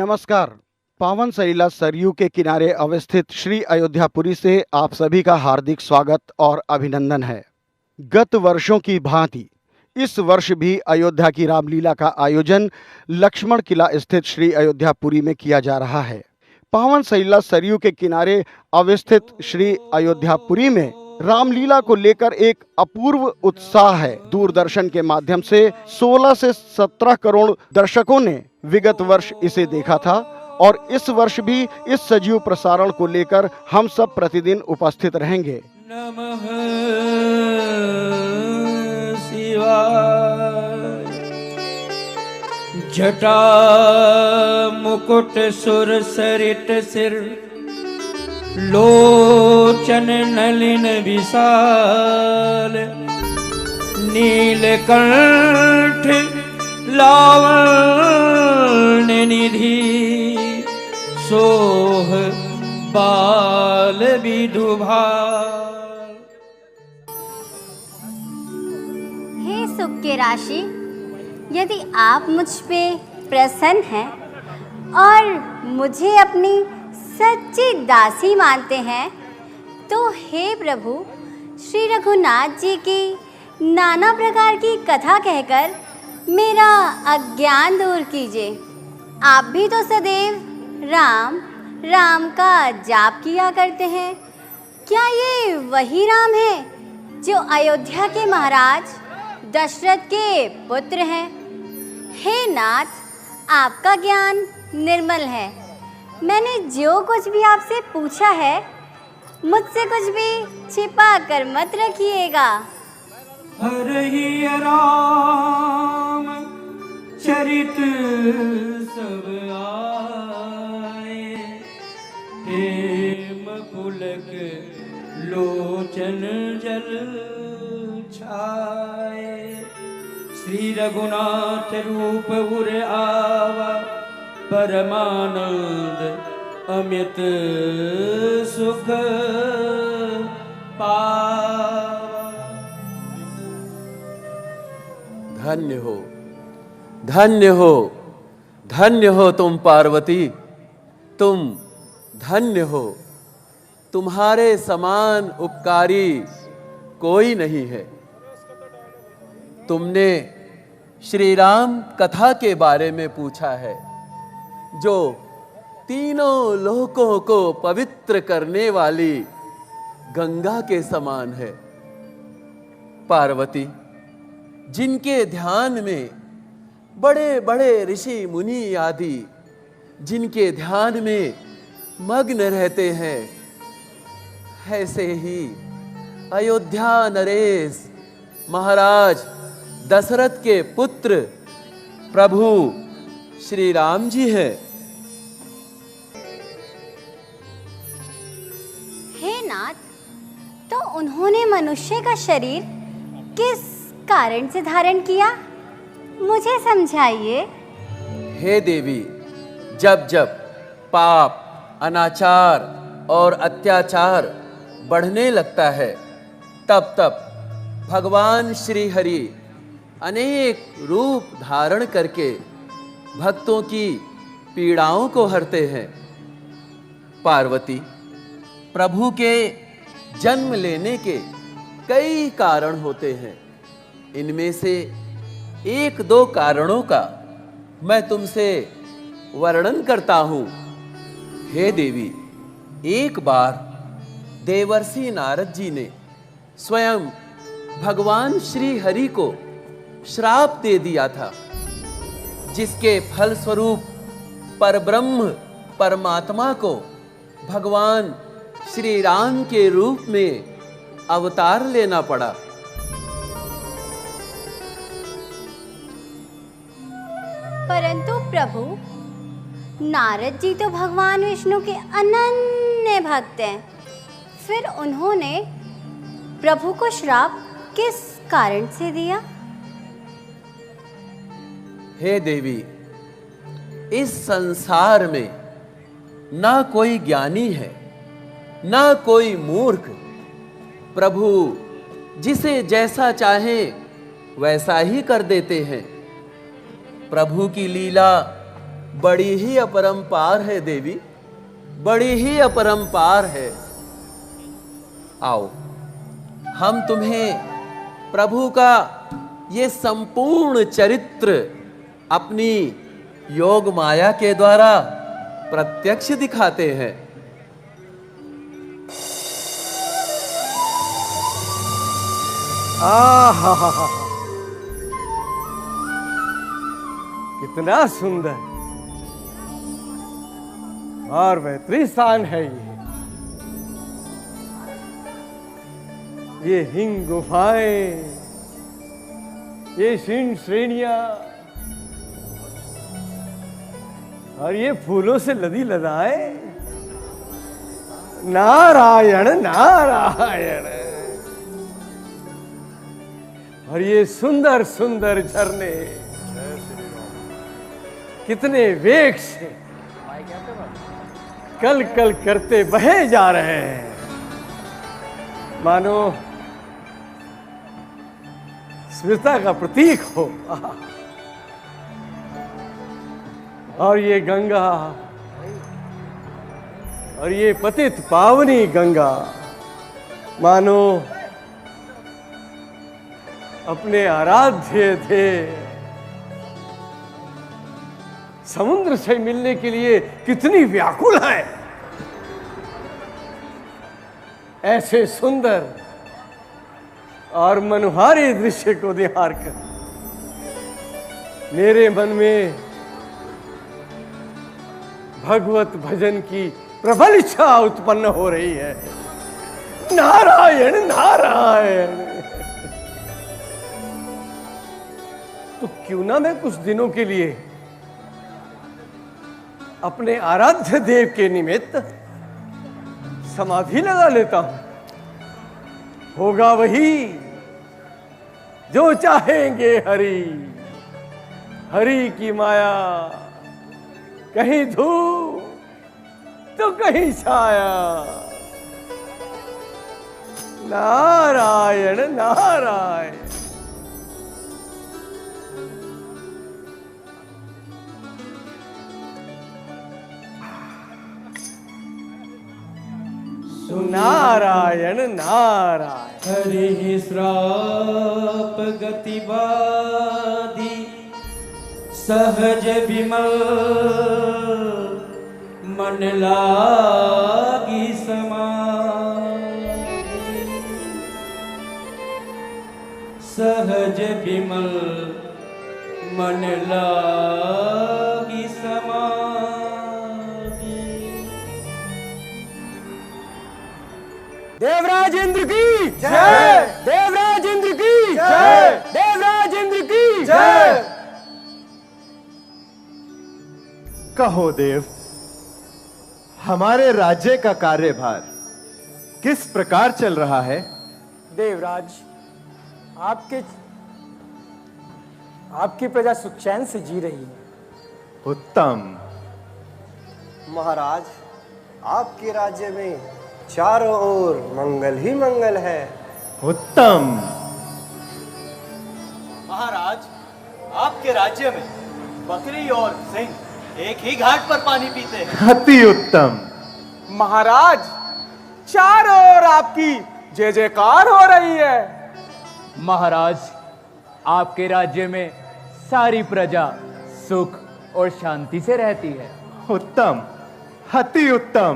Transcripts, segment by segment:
नमस्कार। पावन सलीला सरयू के किनारे अवस्थित श्री अयोध्यापुरी से आप सभी का हार्दिक स्वागत और अभिनंदन है। गत वर्षों की भांति इस वर्ष भी अयोध्या की रामलीला का आयोजन लक्ष्मण किला स्थित श्री अयोध्यापुरी में किया जा रहा है। पावन सलीला सरयू के किनारे अवस्थित श्री अयोध्यापुरी में रामलीला को लेकर एक अपूर्व उत्साह है। दूरदर्शन के माध्यम से 16 से 17 करोड़ दर्शकों ने विगत वर्ष इसे देखा था और इस वर्ष भी इस सजीव प्रसारण को लेकर हम सब प्रतिदिन उपस्थित रहेंगे। नमः शिवाय। जटा मुकुट सुर सरित सिर, लोचन नलिन विशाल, नीलकंठ लावण्य निधि, सोह बाल विधुभाल। हे सुख के राशि, यदि आप मुझ पे प्रसन्न हैं और मुझे अपनी सच्ची दासी मानते हैं, तो हे प्रभु श्री रघुनाथ जी की नाना प्रकार की कथा कहकर मेरा अज्ञान दूर कीजिए। आप भी तो सदैव राम राम का जाप किया करते हैं। क्या ये वही राम है जो अयोध्या के महाराज दशरथ के पुत्र हैं? हे नाथ, आपका ज्ञान निर्मल है। मैंने जो कुछ भी आपसे पूछा है, मुझसे कुछ भी छिपा कर मत रखिएगा। हरहि राम चरित सब आए, हेम पुलक लोचन जल छाए। श्री रघुनाथ रूप उर आवा, परमानंद अमित सुख पावा। धन्य हो, धन्य हो, धन्य हो तुम पार्वती, तुम धन्य हो। तुम्हारे समान उपकारी कोई नहीं है। तुमने श्री राम कथा के बारे में पूछा है, जो तीनों लोकों को पवित्र करने वाली गंगा के समान है। पार्वती, जिनके ध्यान में बड़े बड़े ऋषि मुनि आदि जिनके ध्यान में मग्न रहते हैं, ऐसे ही अयोध्या नरेश महाराज दशरथ के पुत्र प्रभु श्री राम जी हैं। हे नाथ, तो उन्होंने मनुष्य का शरीर किस कारण से धारण किया, मुझे समझाइए। हे देवी, जब जब पाप, अनाचार और अत्याचार बढ़ने लगता है, तब तब भगवान श्री हरि अनेक रूप धारण करके भक्तों की पीड़ाओं को हरते हैं। पार्वती, प्रभु के जन्म लेने के कई कारण होते हैं। इनमें से एक दो कारणों का मैं तुमसे वर्णन करता हूं। हे देवी, एक बार देवर्षि नारद जी ने स्वयं भगवान श्री हरि को श्राप दे दिया था, जिसके फलस्वरूप परब्रह्म परमात्मा को भगवान श्री राम के रूप में अवतार लेना पड़ा। परंतु प्रभु, नारद जी तो भगवान विष्णु के अनन्य भक्त हैं, फिर उन्होंने प्रभु को श्राप किस कारण से दिया? हे देवी, इस संसार में ना कोई ज्ञानी है, ना कोई मूर्ख। प्रभु जिसे जैसा चाहे वैसा ही कर देते हैं। प्रभु की लीला बड़ी ही अपरंपार है देवी, बड़ी ही अपरंपार है। आओ, हम तुम्हें प्रभु का ये संपूर्ण चरित्र अपनी योग माया के द्वारा प्रत्यक्ष दिखाते हैं। आहा, कितना सुंदर और बेहतरीन स्थान है ये हिंग गुफाएं, ये शीर्ण श्रेणियां और ये फूलों से लदी लदाएं। नारायण नारायण। और ये सुंदर सुंदर झरने कितने वेग से कल कल करते बहे जा रहे हैं, मानो स्मिरता का प्रतीक हो। और ये गंगा, और ये पतित पावनी गंगा मानो अपने आराध्य थे समुद्र से मिलने के लिए कितनी व्याकुल है। ऐसे सुंदर और मनोहारी दृश्य को निहार कर मेरे मन में भगवत भजन की प्रबल इच्छा उत्पन्न हो रही है। नारायण नारायण। तो क्यों ना मैं कुछ दिनों के लिए अपने आराध्य देव के निमित्त समाधि लगा लेता हूं। होगा वही जो चाहेंगे हरि। हरि की माया, कहीं धूप तो कहीं छाया। नारायण नारायण। नारायण नारायण। हरि श्राप गतिवादी सहज विमल मन लागी समाधि। सहज विमल मन लागी समाधि। देवराज इंद्र की जय। देवराज इंद्र की जय। देवराज इंद्र की जय। कहो देव, हमारे राज्य का कार्यभार किस प्रकार चल रहा है? देवराज, आपकी प्रजा सुख चैन से जी रही है। उत्तम। महाराज, आपके राज्य में चारों ओर मंगल ही मंगल है। उत्तम। महाराज, आपके राज्य में बकरी और सिंह एक ही घाट पर पानी पीते हैं। अति उत्तम। महाराज, चारों ओर आपकी जय जयकार हो रही है। महाराज, आपके राज्य में सारी प्रजा सुख और शांति से रहती है। उत्तम, अति उत्तम।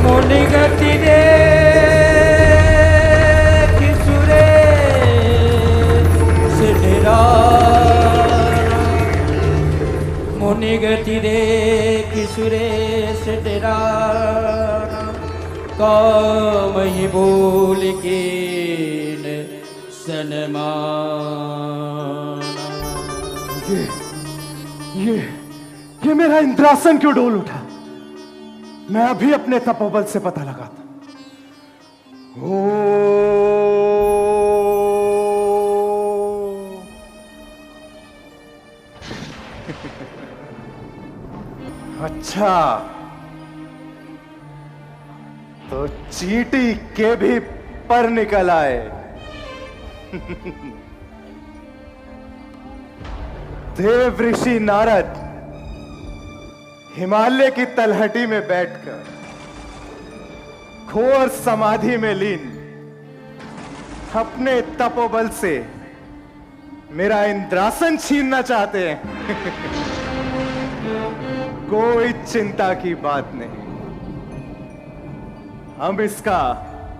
मुनि गति दे किसुरे से डेरा। मुनि गति दे किसुरे से डेरा। काम ही बोल के सनमान। ये मेरा इंद्रासन क्यों डोल उठा? मैं अभी अपने तपोबल से पता लगाता। अच्छा, तो चींटी के भी पर निकल आए। देव ऋषि नारद हिमालय की तलहटी में बैठकर घोर समाधि में लीन अपने तपोबल से मेरा इंद्रासन छीनना चाहते हैं। कोई चिंता की बात नहीं, हम इसका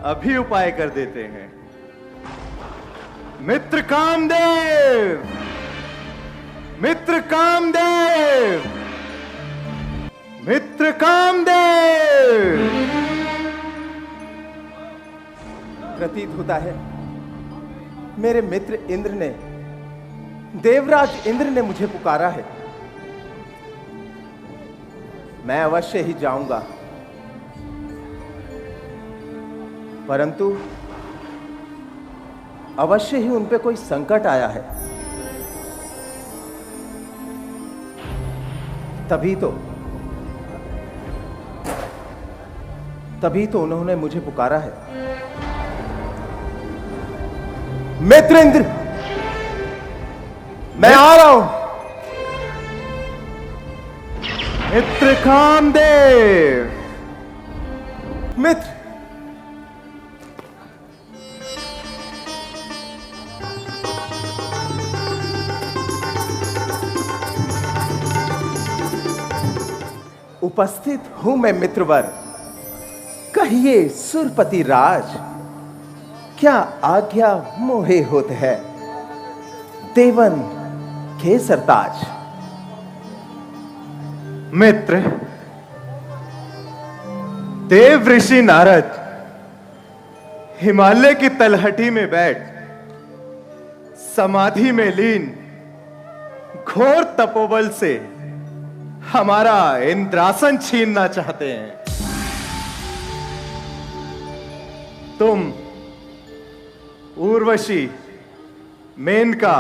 अभी उपाय कर देते हैं। मित्र कामदेव, मित्र कामदेव, मित्र कामदेव। प्रतीत होता है मेरे मित्र इंद्र ने, देवराज इंद्र ने मुझे पुकारा है। मैं अवश्य ही जाऊंगा, परंतु अवश्य ही उन पे कोई संकट आया है, तभी तो उन्होंने मुझे पुकारा है। मित्र इंद्र, मैं आ रहा हूं। मित्र कामदेव, मित्र, उपस्थित हूं मैं मित्रवर। कहिए सुरपति राज, क्या आज्ञा मोहे होत है देवन के सरताज। मित्र, देव ऋषि नारद हिमालय की तलहटी में बैठ समाधि में लीन घोर तपोबल से हमारा इंद्रासन छीनना चाहते हैं। तुम उर्वशी, मेनका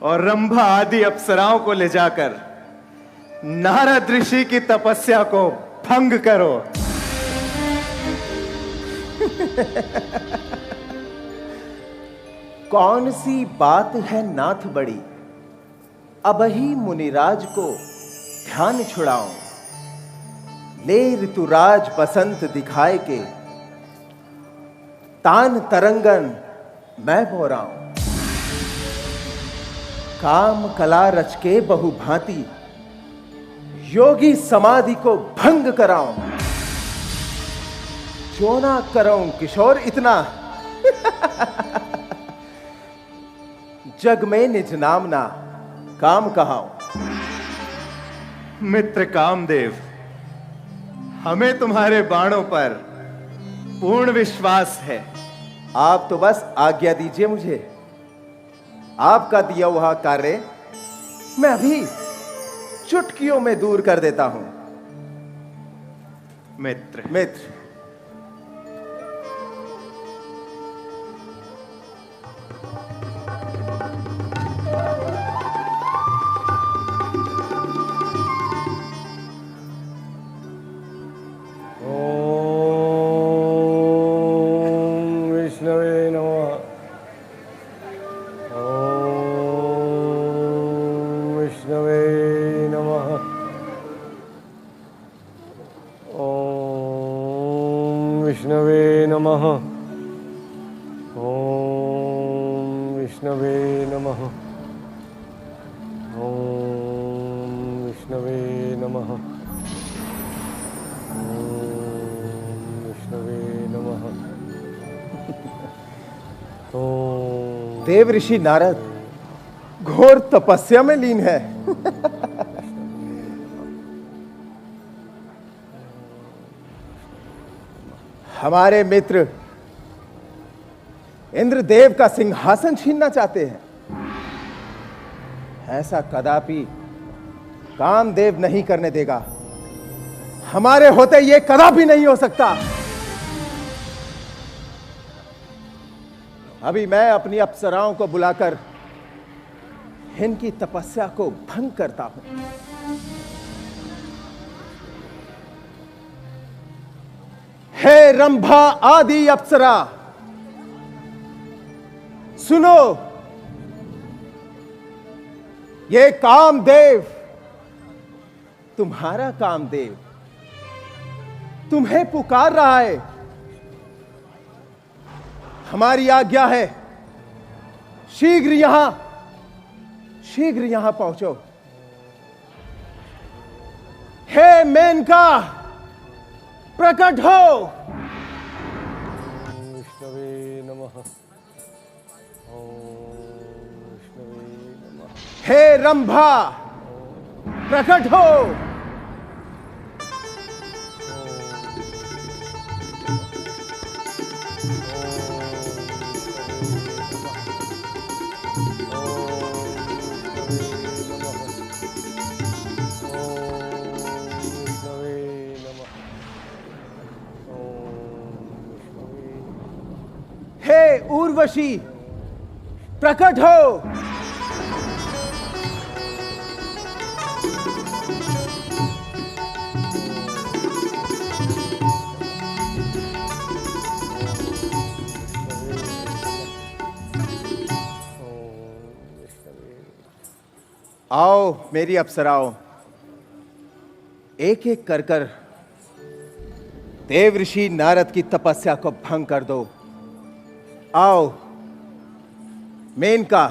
और रंभा आदि अप्सराओं को ले जाकर नारद ऋषि की तपस्या को भंग करो। कौन सी बात है नाथ बड़ी, अबही मुनिराज को ध्यान छुड़ाऊं। ले ऋतुराज बसंत दिखाए के, तान तरंगन मैं बोराऊं। काम कला रच के बहु भांति, योगी समाधि को भंग कराऊं। जो ना कराऊं किशोर इतना, जग में निज नाम ना काम कहाऊं। मित्र कामदेव, हमें तुम्हारे बाणों पर पूर्ण विश्वास है। आप तो बस आज्ञा दीजिए मुझे। आपका दिया हुआ कार्य मैं अभी चुटकियों में दूर कर देता हूं। मित्र, मित्र, विष्णवे नमः। ओम विष्णवे नमः। ओम विष्णवे नमः। ओम विष्णवे नमः। ओम। देव ऋषि नारद घोर तपस्या में लीन है। हमारे मित्र इंद्रदेव का सिंहासन छीनना चाहते हैं। ऐसा कदापि कामदेव नहीं करने देगा। हमारे होते ये कदापि नहीं हो सकता। अभी मैं अपनी अप्सराओं को बुलाकर इनकी तपस्या को भंग करता हूं। हे रंभा आदि अप्सरा, सुनो। ये कामदेव, तुम्हारा कामदेव तुम्हें पुकार रहा है। हमारी आज्ञा है, शीघ्र यहां पहुंचो। हे मेनका, प्रकट हो। विष्णवे नमः। विष्णवे नमः। हे रंभा, प्रकट हो। हे उर्वशी, प्रकट हो। आओ मेरी अप्सराओं, एक एक कर कर देव ऋषि नारद की तपस्या को भंग कर दो। आओ मेनका,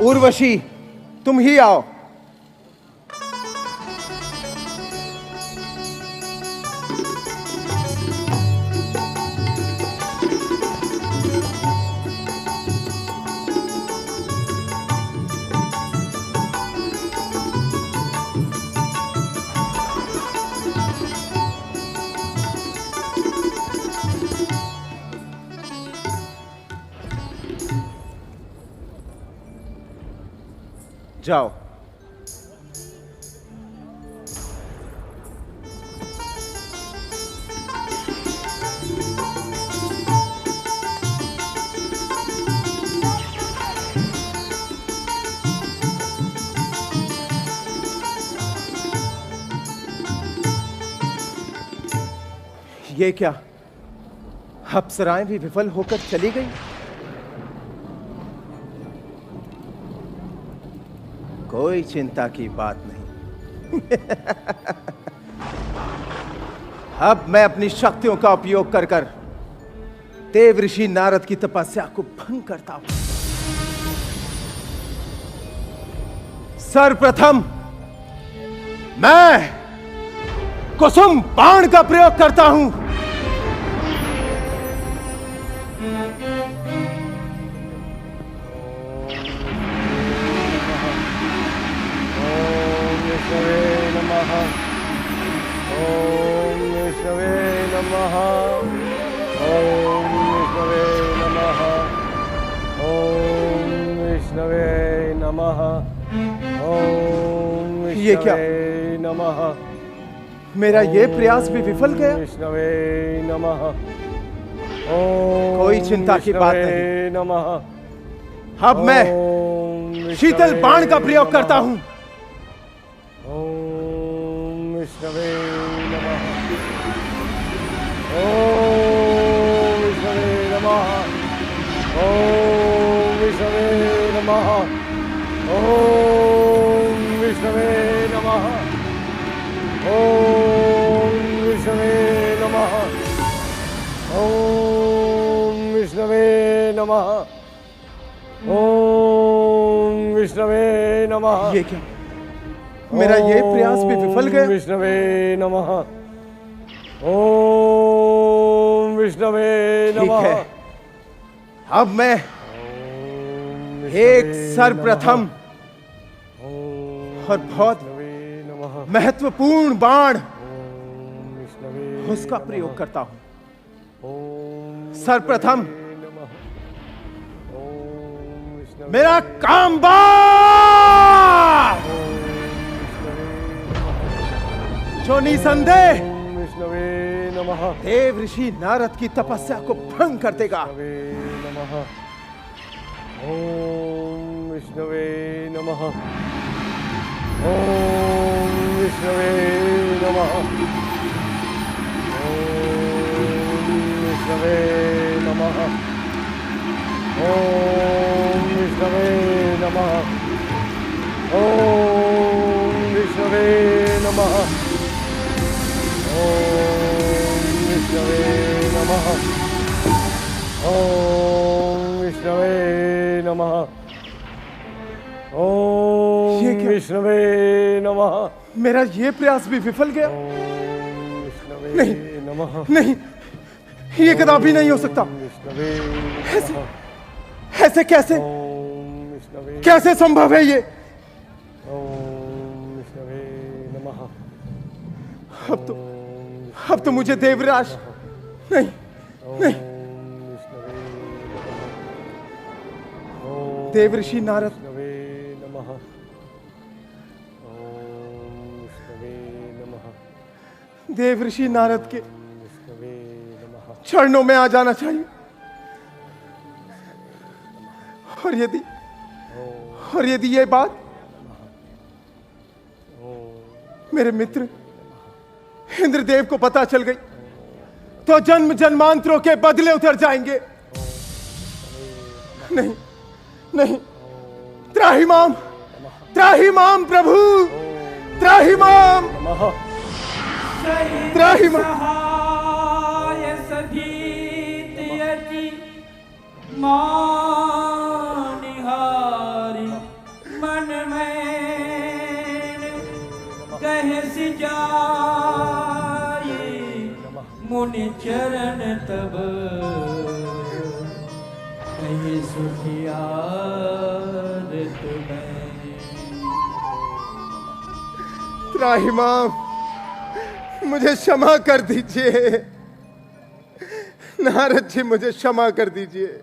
उर्वशी, तुम ही आओ। जाओ। ये क्या, अप्सराएं भी विफल होकर चली गई? कोई चिंता की बात नहीं। अब मैं अपनी शक्तियों का उपयोग कर कर देव ऋषि नारद की तपस्या को भंग करता हूं। सर्वप्रथम मैं कुसुम बाण का प्रयोग करता हूं। ओम विष्णवे नमः। ओम विष्णवे नमः। ओम विष्णवे नमः। ओम ये क्या? विष्णवे नमः। मेरा ये प्रयास भी विफल गया। विष्णवे नमः। कोई चिंता की बात नहीं। नमः। अब मैं शीतल बाण का प्रयोग करता हूं। ओम विष्णवे नमः। ओम विष्णवे नमः। ओम विष्णवे नमः। ओम विष्णवे नमः। ओम विष्णवे नमः। ओम विष्णवे नमः। ओम विष्णवे नमः। ये क्या, मेरा ये प्रयास भी विफल गया। विष्णवे नमः। ओम विष्णवे नमः। ठीक है, अब मैं एक सर्वप्रथम और बहुत महत्वपूर्ण बाण उसका प्रयोग करता हूं। सर्वप्रथम मेरा काम बाण। जो निसंदेह विष्णवे नमः। देव ऋषि नारद की तपस्या को भंग कर देगा। नमः। ओम विष्णवे नमः। ओम विष्णवे नमः। ओम विष्णवे नमः। ओम विष्णवे नमः। ओम विष्णवे नमः। ओम विष्णवे नमः। ओम विष्णवे नमः। ओम विष्णवे नमः। मेरा ये प्रयास भी विफल गया। नहीं नमः। नहीं, ये कदापि नहीं हो सकता। ऐसे कैसे कैसे संभव है ये? अब तो मुझे देवराज नहीं नहीं देवऋषि नारद देवऋषि नारद के चरणों में आ जाना चाहिए। और यदि ये बात मेरे मित्र इंद्रदेव को पता चल गई तो जन्म जन्मांतरों के बदले उतर जाएंगे। नहीं नहीं, त्राहिमाम त्राहिमाम प्रभु, त्राहिमाम त्राहिमाम। मानिहारी मन में कहे सी जाए मुनि चरण तब कहे सुखियार तुम्हें। त्राहिमाम, मुझे क्षमा कर दीजिए। नारद जी मुझे क्षमा कर दीजिए।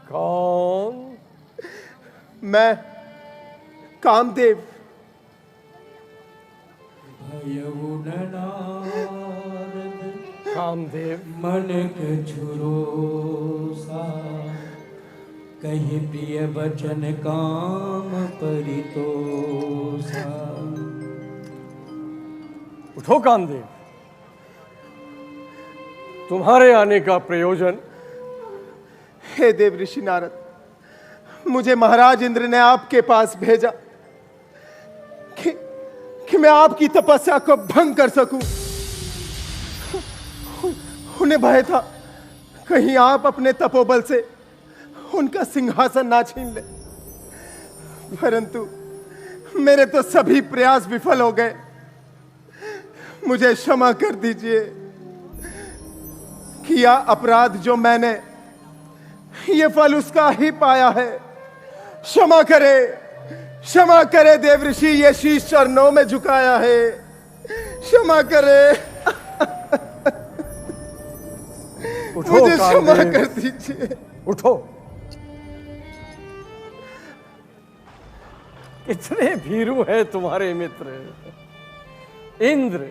कौन? मैं कामदेव। कामदेव मन कछुरोसा कहीं प्रिय वचन काम परितोषा। उठो कामदेव, तुम्हारे आने का प्रयोजन? हे देव ऋषि नारद, मुझे महाराज इंद्र ने आपके पास भेजा कि मैं आपकी तपस्या को भंग कर सकूं। उन्हें भय था कहीं आप अपने तपोबल से उनका सिंहासन ना छीन ले, परंतु मेरे तो सभी प्रयास विफल हो गए। मुझे क्षमा कर दीजिए। किया अपराध जो मैंने, ये फल उसका ही पाया है। क्षमा करे, क्षमा करे देव ऋषि, ये शीश चरणों में झुकाया है। क्षमा करे। उठो मुझे क्षमा कामदेव, कर दीजिए। उठो। कितने भीरू हैं तुम्हारे मित्र इंद्र।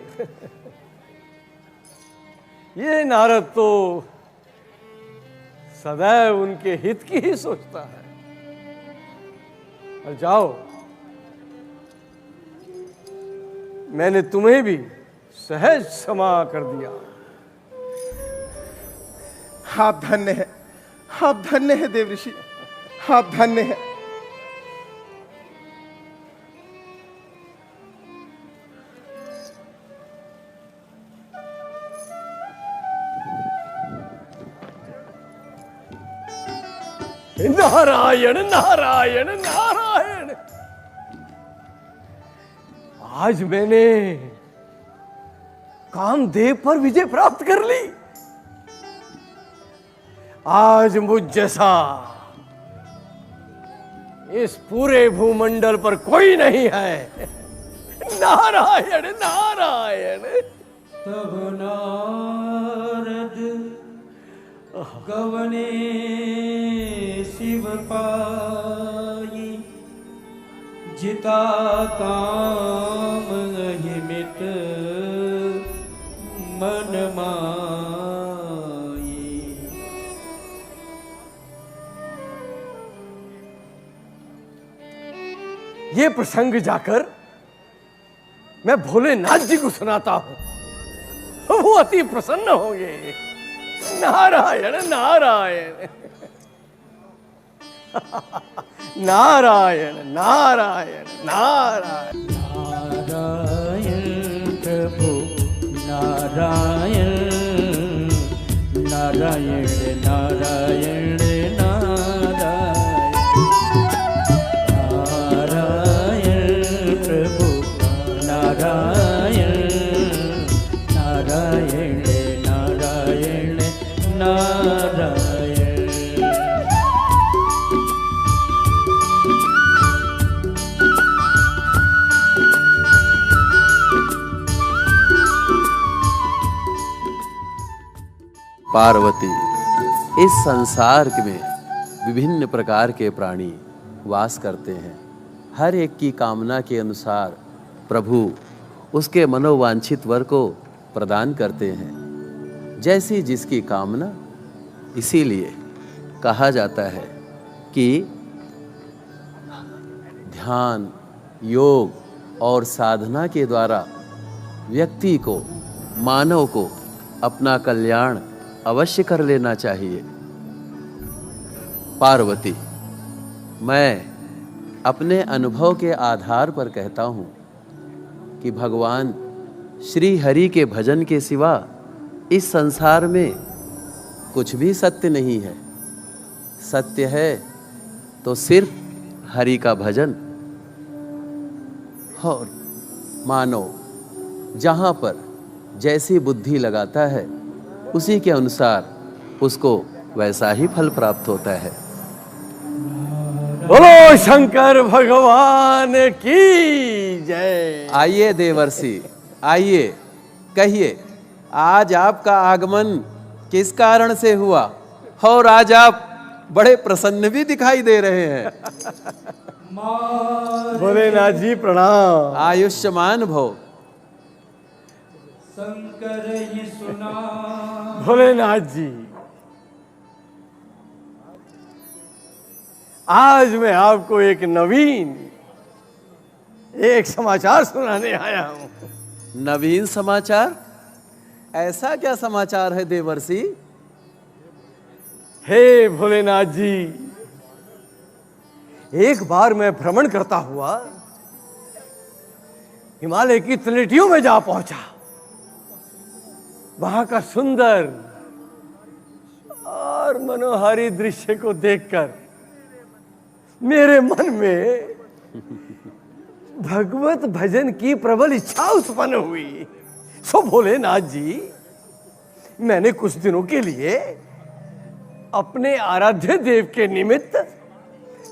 ये नारद तो सदैव उनके हित की ही सोचता है। और जाओ, मैंने तुम्हें भी सहज क्षमा कर दिया। आप धन्य हैं, आप धन्य हैं देव ऋषि, आप धन्य हैं। नारायण नारायण नारायण। आज मैंने कामदेव पर विजय प्राप्त कर ली। आज मुझ जैसा इस पूरे भूमंडल पर कोई नहीं है। नारायण नारायण। तब नारद गवने शिव पाई, जिता काम अहिमित समाई। ये प्रसंग जाकर मैं भोलेनाथ जी को सुनाता हूं, वो अति प्रसन्न होंगे। नारायण नारायण नारायण नारायण नारायण। नारायण प्रभु नारायण, नारायण नारायण नारायण प्रभु नारायण, नारायण नारायण नारायण। पार्वती, इस संसार में विभिन्न प्रकार के प्राणी वास करते हैं। हर एक की कामना के अनुसार प्रभु उसके मनोवांछित वर को प्रदान करते हैं, जैसी जिसकी कामना। इसीलिए कहा जाता है कि ध्यान, योग और साधना के द्वारा व्यक्ति को, मानव को अपना कल्याण अवश्य कर लेना चाहिए। पार्वती, मैं अपने अनुभव के आधार पर कहता हूँ कि भगवान श्री हरि के भजन के सिवा इस संसार में कुछ भी सत्य नहीं है। सत्य है तो सिर्फ हरि का भजन। और मानव जहाँ पर जैसी बुद्धि लगाता है उसी के अनुसार उसको वैसा ही फल प्राप्त होता है। बोलो शंकर भगवान की जय। आइए देवर्षि, आइए, कहिए आज आपका आगमन किस कारण से हुआ, और आज आप बड़े प्रसन्न भी दिखाई दे रहे हैं। भोलेनाथ जी प्रणाम। आयुष्मान भव। शंकर ही सुना। भोलेनाथ जी, आज मैं आपको एक नवीन समाचार सुनाने आया हूं। नवीन समाचार? ऐसा क्या समाचार है देवर्षि? हे भोलेनाथ जी, एक बार मैं भ्रमण करता हुआ हिमालय की तलहटियों में जा पहुंचा। वहां का सुंदर और मनोहारी दृश्य को देखकर मेरे मन में भगवत भजन की प्रबल इच्छा उत्पन्न हुई। सो भोलेनाथ जी, मैंने कुछ दिनों के लिए अपने आराध्य देव के निमित्त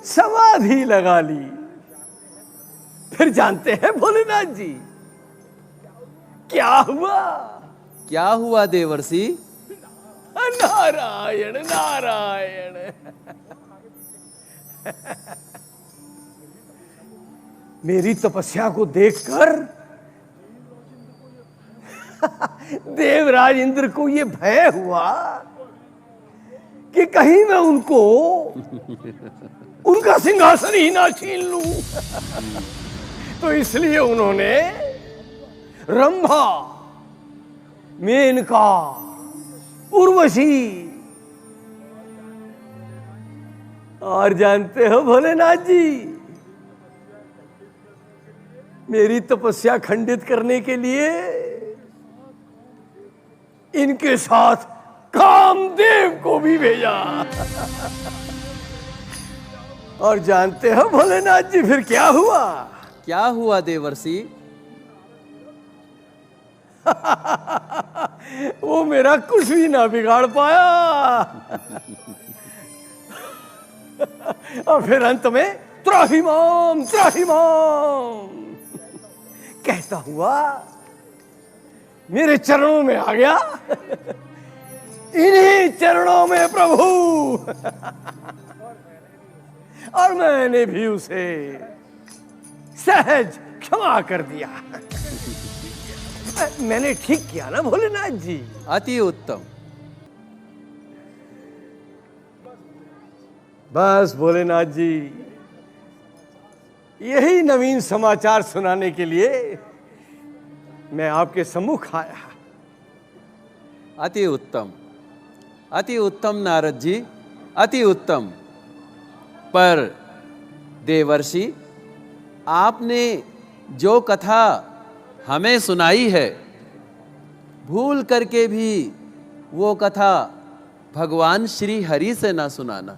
समाधि लगा ली। फिर जानते हैं भोलेनाथ जी क्या हुआ? क्या हुआ देवर्षि? नारायण नारायण। मेरी तपस्या को देखकर देवराज इंद्र को ये भय हुआ कि कहीं मैं उनका सिंहासन ही ना छीन लूं। तो इसलिए उन्होंने रंभा, मेनका, उर्वशी और जानते हो भोलेनाथ जी, मेरी तपस्या खंडित करने के लिए इनके साथ कामदेव को भी भेजा। और जानते हो भोलेनाथ जी फिर क्या हुआ? क्या हुआ देवर्षि? वो मेरा कुछ भी ना बिगाड़ पाया। और फिर अंत में त्राहिमाम त्राहिमाम कहता हुआ मेरे चरणों में आ गया। इन्हीं चरणों में प्रभु। और मैंने भी उसे सहज क्षमा कर दिया। मैंने ठीक किया ना भोलेनाथ जी? अति उत्तम। बस भोलेनाथ जी, यही नवीन समाचार सुनाने के लिए मैं आपके सम्मुख आया। अति उत्तम, अति उत्तम नारद जी, अति उत्तम। पर देवर्षि, आपने जो कथा हमें सुनाई है, भूल करके भी वो कथा भगवान श्री हरि से ना सुनाना।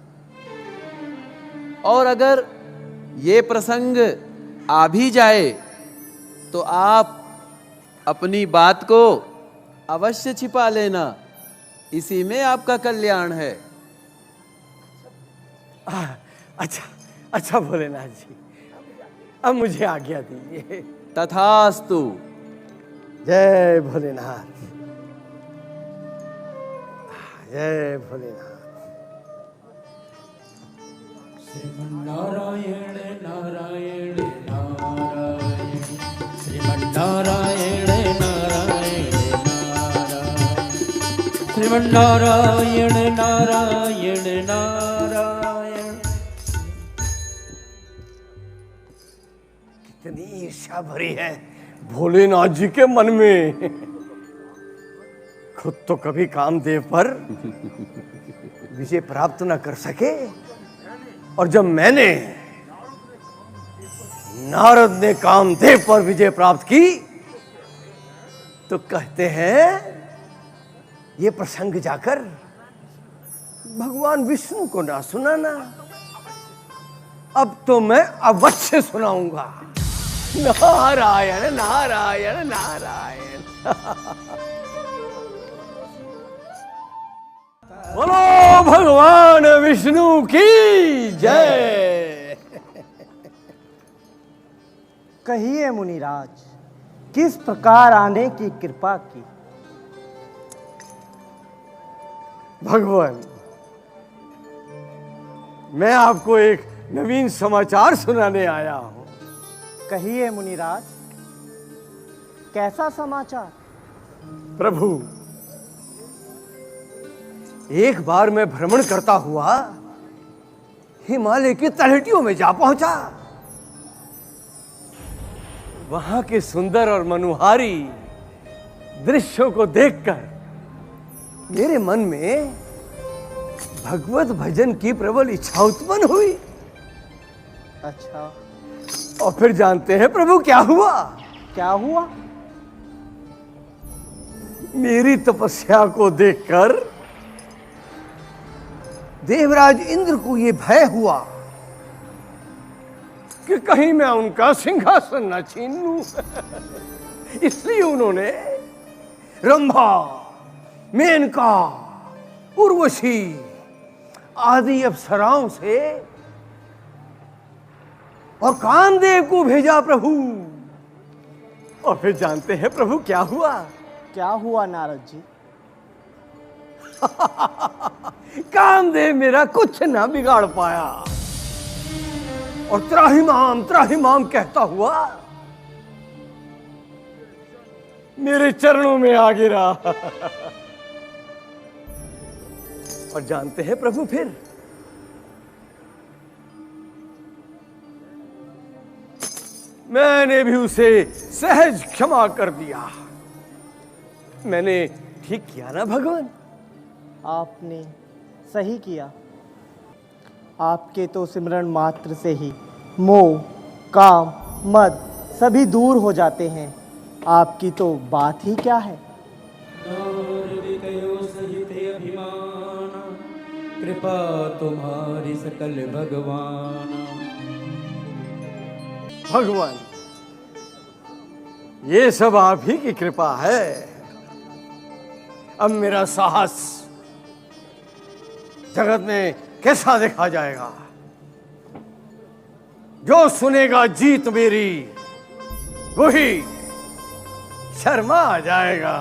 और अगर ये प्रसंग आ भी जाए तो आप अपनी बात को अवश्य छिपा लेना, इसी में आपका कल्याण है। अच्छा अच्छा भोलेनाथ जी, अब मुझे आज्ञा दीजिए। तथास्तु। जय भोलेनाथ, जय भोलेनाथ। श्रीमन्नारायण नारायण नारायण, श्रीमन्नारायण नारायण नारायण, श्रीमन्नारायण नारायण नारायण। कितनी ईर्ष्या भरी है भोलेनाथ जी के मन में। खुद तो कभी कामदेव पर विजय प्राप्त न कर सके, और जब मैंने नारद ने कामदेव पर विजय प्राप्त की तो कहते हैं ये प्रसंग जाकर भगवान विष्णु को ना सुनाना। अब तो मैं अवश्य सुनाऊंगा। नारायण नारायण नारायण। बोलो भगवान विष्णु की जय। कहिए मुनिराज, किस प्रकार आने की कृपा की? भगवान, मैं आपको एक नवीन समाचार सुनाने आया हूं। कहिए मुनिराज, कैसा समाचार? प्रभु, एक बार मैं भ्रमण करता हुआ हिमालय की तलहटियों में जा पहुंचा। वहां के सुंदर और मनोहारी दृश्यों को देखकर मेरे मन में भगवत भजन की प्रबल इच्छा उत्पन्न हुई। अच्छा, और फिर जानते हैं प्रभु क्या हुआ? क्या हुआ? मेरी तपस्या को देखकर देवराज इंद्र को यह भय हुआ कि कहीं मैं उनका सिंहासन न छीन लूं। इसलिए उन्होंने रंभा, मेनका, उर्वशी आदि अप्सराओं से और कामदेव को भेजा प्रभु। और फिर जानते हैं प्रभु क्या हुआ? क्या हुआ नारद जी? कामदेव मेरा कुछ ना बिगाड़ पाया और त्राहिमाम कहता हुआ मेरे चरणों में आ गिरा। और जानते हैं प्रभु फिर मैंने भी उसे सहज क्षमा कर दिया। मैंने ठीक किया ना भगवान? आपने सही किया। आपके तो सिमरन मात्र से ही मोह, काम, मद सभी दूर हो जाते हैं। आपकी तो बात ही क्या है। कृपा तुम्हारी सकल भगवान। भगवान, ये सब आप ही की कृपा है। अब मेरा साहस जगत में कैसा देखा जाएगा? जो सुनेगा जीत मेरी वही शर्मा आ जाएगा।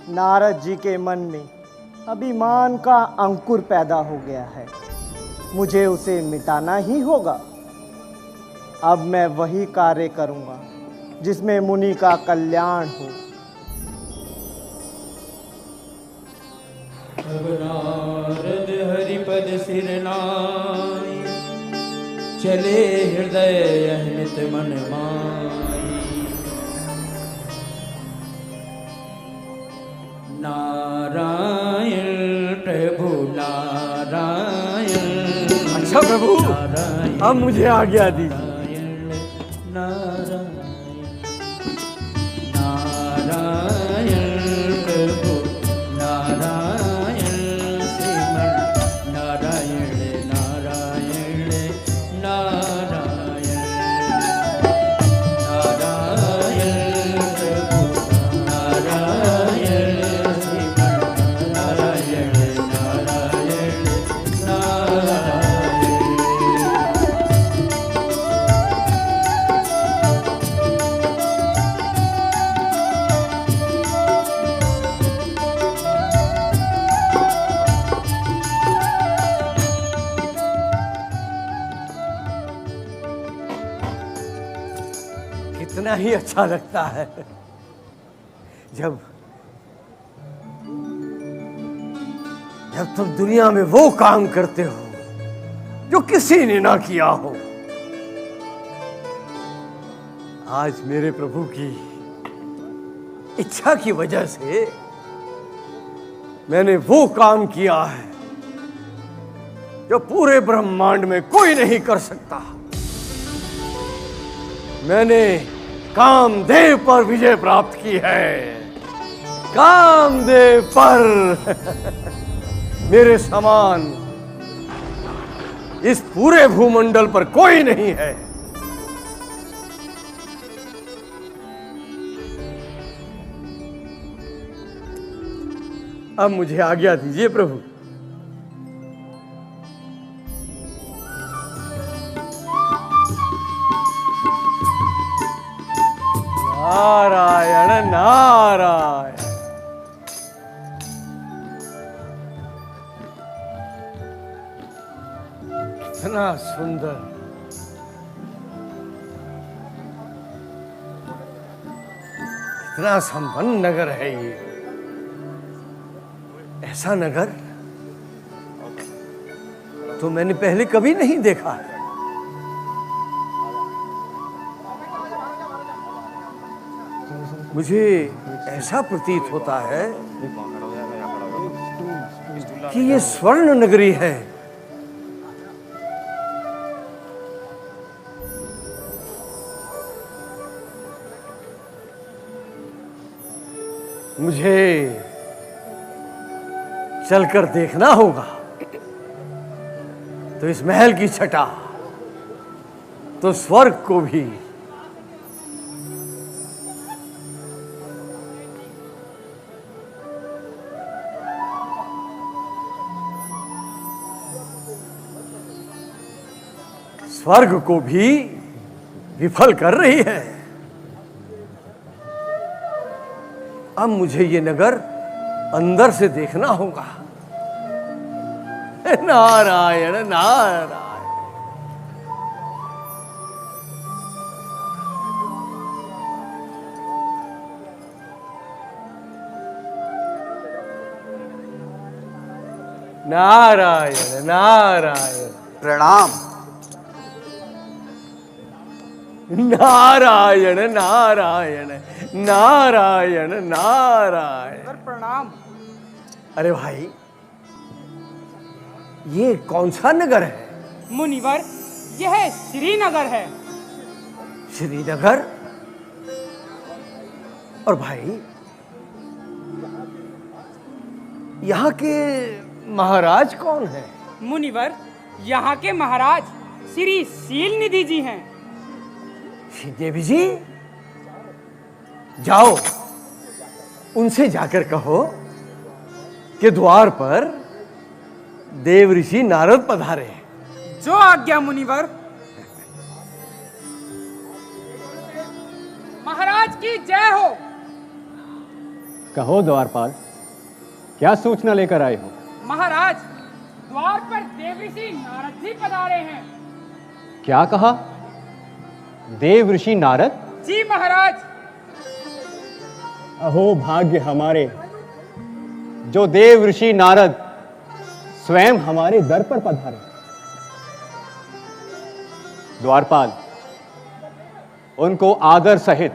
नारद जी के मन में अभिमान का अंकुर पैदा हो गया है। मुझे उसे मिटाना ही होगा। अब मैं वही कार्य करूंगा जिसमें मुनि का कल्याण हो। अब नारद हरिपद सिर नाई, चले हृदय अहमित मन माई। नारायण प्रभु नारायण। अच्छा प्रभु, अब मुझे आज्ञा दीजिए। नारायण नारायण प्रभु नारायण, श्रीमन नारायण नारायण नारायण। नारायण प्रभु नारायण, श्रीमन नारायण नारायण नारायण। कितना ही अच्छा लगता है जब तुम दुनिया में वो काम करते हो जो किसी ने ना किया हो। आज मेरे प्रभु की इच्छा की वजह से मैंने वो काम किया है जो पूरे ब्रह्मांड में कोई नहीं कर सकता। मैंने कामदेव पर विजय प्राप्त की है। कामदेव पर मेरे समान इस पूरे भूमंडल पर कोई नहीं है। अब मुझे आज्ञा दीजिए प्रभु। नारायण नारायण। कितना सुंदर, कितना संपन्न नगर है ये। ऐसा नगर तो मैंने पहले कभी नहीं देखा है। मुझे ऐसा प्रतीत होता है कि ये स्वर्ण नगरी है। मुझे चलकर देखना होगा। तो इस महल की छटा तो स्वर्ग को भी विफल कर रही है। अब मुझे ये नगर अंदर से देखना होगा। नारायण नारायण। नारायण नारायण। प्रणाम। नारायण नारायण नारायण नारायण। प्रणाम। अरे भाई, ये कौन सा नगर है? मुनिवर, यह श्रीनगर है। श्रीनगर? और भाई, यहाँ के महाराज कौन है? मुनिवर, यहाँ के महाराज श्री शील निधि जी हैं। श्रीदेवी जी, जाओ उनसे जाकर कहो कि द्वार पर देव ऋषि नारद पधारे हैं। जो आज्ञा मुनिवर। महाराज की जय हो। कहो द्वारपाल, क्या सूचना लेकर आए हो? महाराज, द्वार पर देवऋषि नारद जी पधारे हैं। क्या कहा? देव ऋषि नारद? जी महाराज। अहो भाग्य हमारे, जो देव ऋषि नारद स्वयं हमारे दर पर पधारे। द्वारपाल, उनको आदर सहित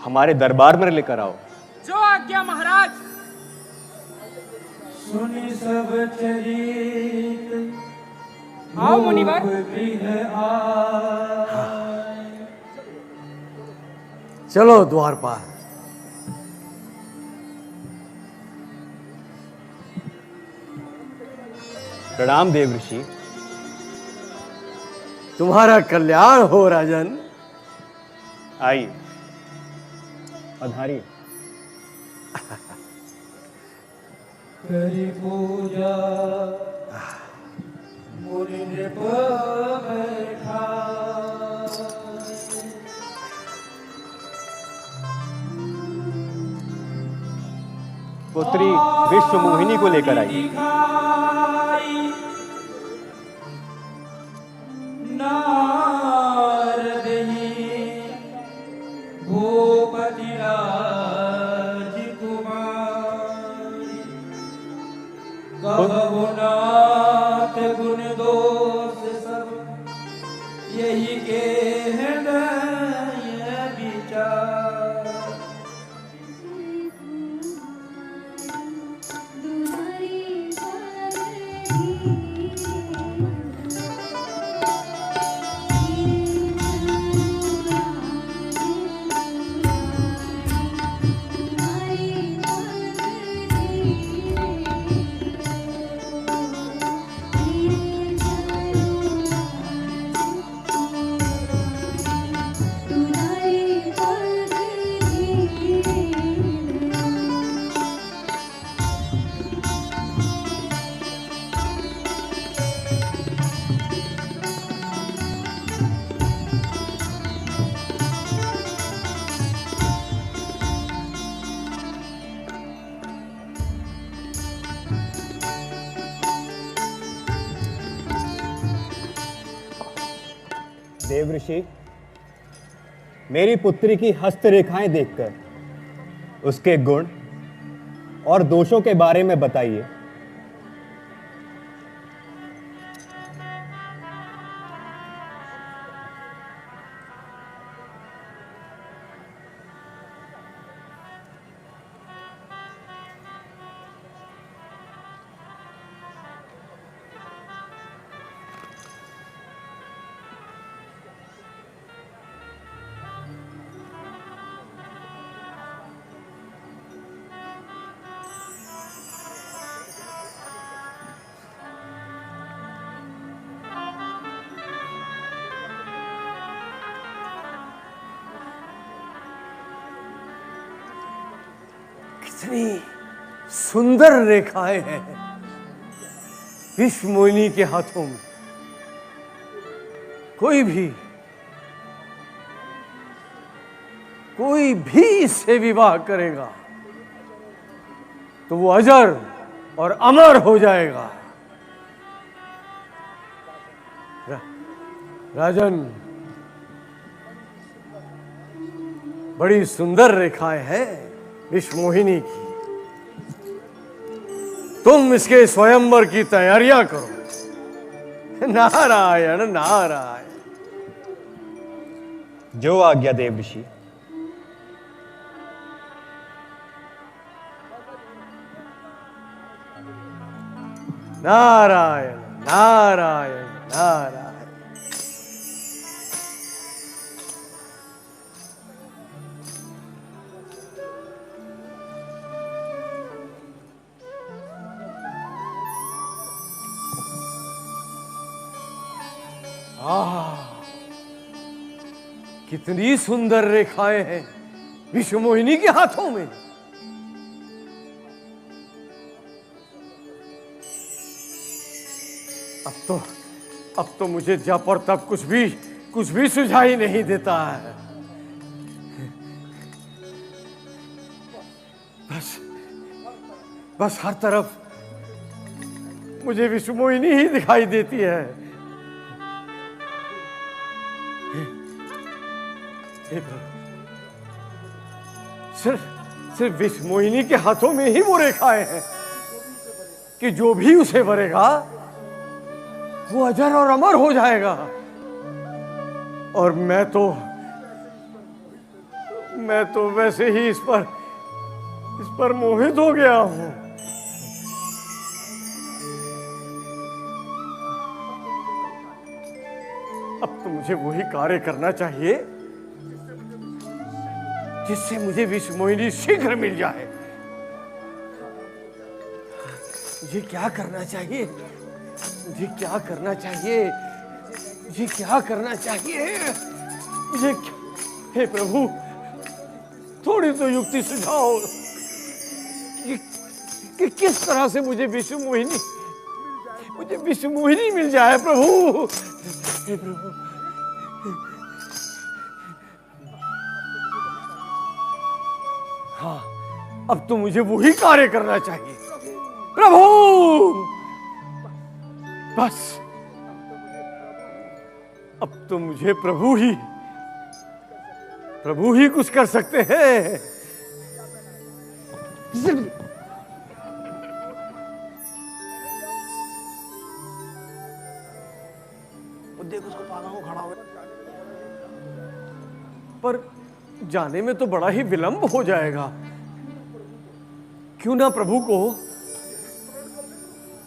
हमारे दरबार में लेकर आओ। जो आज्ञा महाराज। सुनि सब चरित आओ मुनिवर। चलो द्वारपाल। प्रणाम देव ऋषि। तुम्हारा कल्याण हो राजन। आइए, पधारिए। करी पूजा मुनि नृप बैठा, पुत्री विश्व मोहिनी को लेकर आई। नारद भूपति राजकुमारी, कहु नाथ गुण दोष सब, यही के हृदय विचार। देव ऋषि, मेरी पुत्री की हस्तरेखाएं देखकर उसके गुण और दोषों के बारे में बताइए। कितनी सुंदर रेखाएं हैं विश्व मोहिनी के हाथों में। कोई भी इससे विवाह करेगा तो वो अजर और अमर हो जाएगा। राजन, बड़ी सुंदर रेखाएं हैं विश्व मोहिनी की। तुम इसके स्वयंवर की तैयारियां करो। नारायण नारायण। जो आज्ञा देव ऋषि। नारायण नारायण नारायण। कितनी सुंदर रेखाएं हैं विश्व मोहिनी के हाथों में। अब तो मुझे जब और तब कुछ भी सुझाई नहीं देता है। बस हर तरफ मुझे विश्वमोहिनी ही दिखाई देती है। हे प्रभु, सिर्फ विश्वमोहिनी के हाथों में ही वो रेखाएं हैं कि जो भी उसे भरेगा वो अजर और अमर हो जाएगा। और मैं तो वैसे ही इस पर मोहित हो गया हूं। अब तो मुझे वही कार्य करना चाहिए जिससे मुझे विश्वमोहिनी शीघ्र मिल जाए। मुझे क्या करना चाहिए? मुझे क्या करना चाहिए? मुझे क्या करना चाहिए? हे प्रभु, थोड़ी तो युक्ति सुझाओ कि किस तरह से मुझे विश्वमोहिनी मिल जाए प्रभु। हे प्रभु, हाँ, अब तो मुझे वही कार्य करना चाहिए प्रभु। बस अब तो मुझे प्रभु ही कुछ कर सकते हैं। देख उसको पागल को खड़ा हुआ। पर जाने में तो बड़ा ही विलंब हो जाएगा। क्यों ना प्रभु को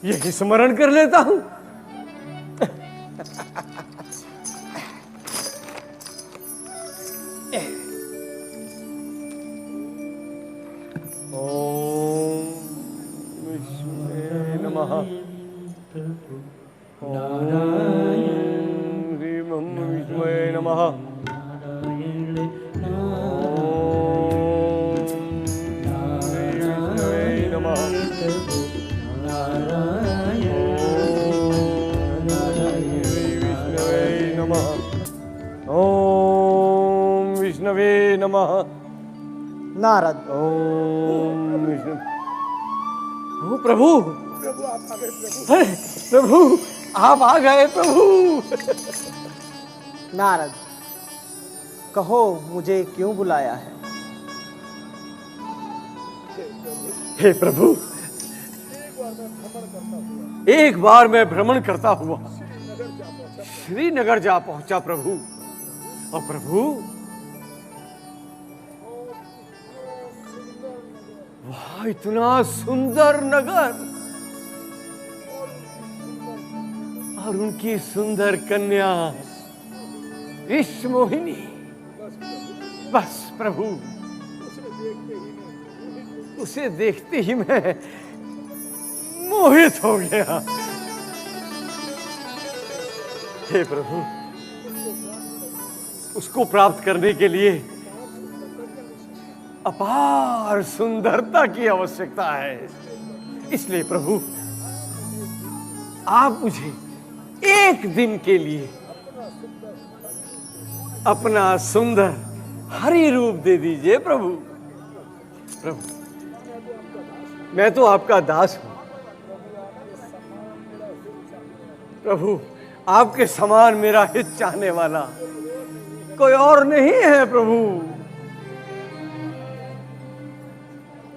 यही स्मरण कर लेता हूं। ओम विष्णुवे नमः। ओम विष्णुवे नमः। ओम विष्णवे नमः। नारद। ओम विष्णु। ओ प्रभु, प्रभु आप आ गए प्रभु। नारद, कहो मुझे क्यों बुलाया है? हे प्रभु, एक बार मैं भ्रमण करता हुआ श्रीनगर जा पहुंचा प्रभु। और प्रभु, वहां इतना सुंदर नगर और उनकी सुंदर कन्या विश्वमोहिनी। बस प्रभु, उसे देखते ही मैं मोहित हो गया। हे प्रभु, उसको प्राप्त करने के लिए अपार सुंदरता की आवश्यकता है। इसलिए प्रभु, आप मुझे एक दिन के लिए अपना सुंदर हरि रूप दे दीजिए प्रभु। प्रभु, मैं तो आपका दास हूं प्रभु। आपके समान मेरा हित चाहने वाला कोई और नहीं है प्रभु।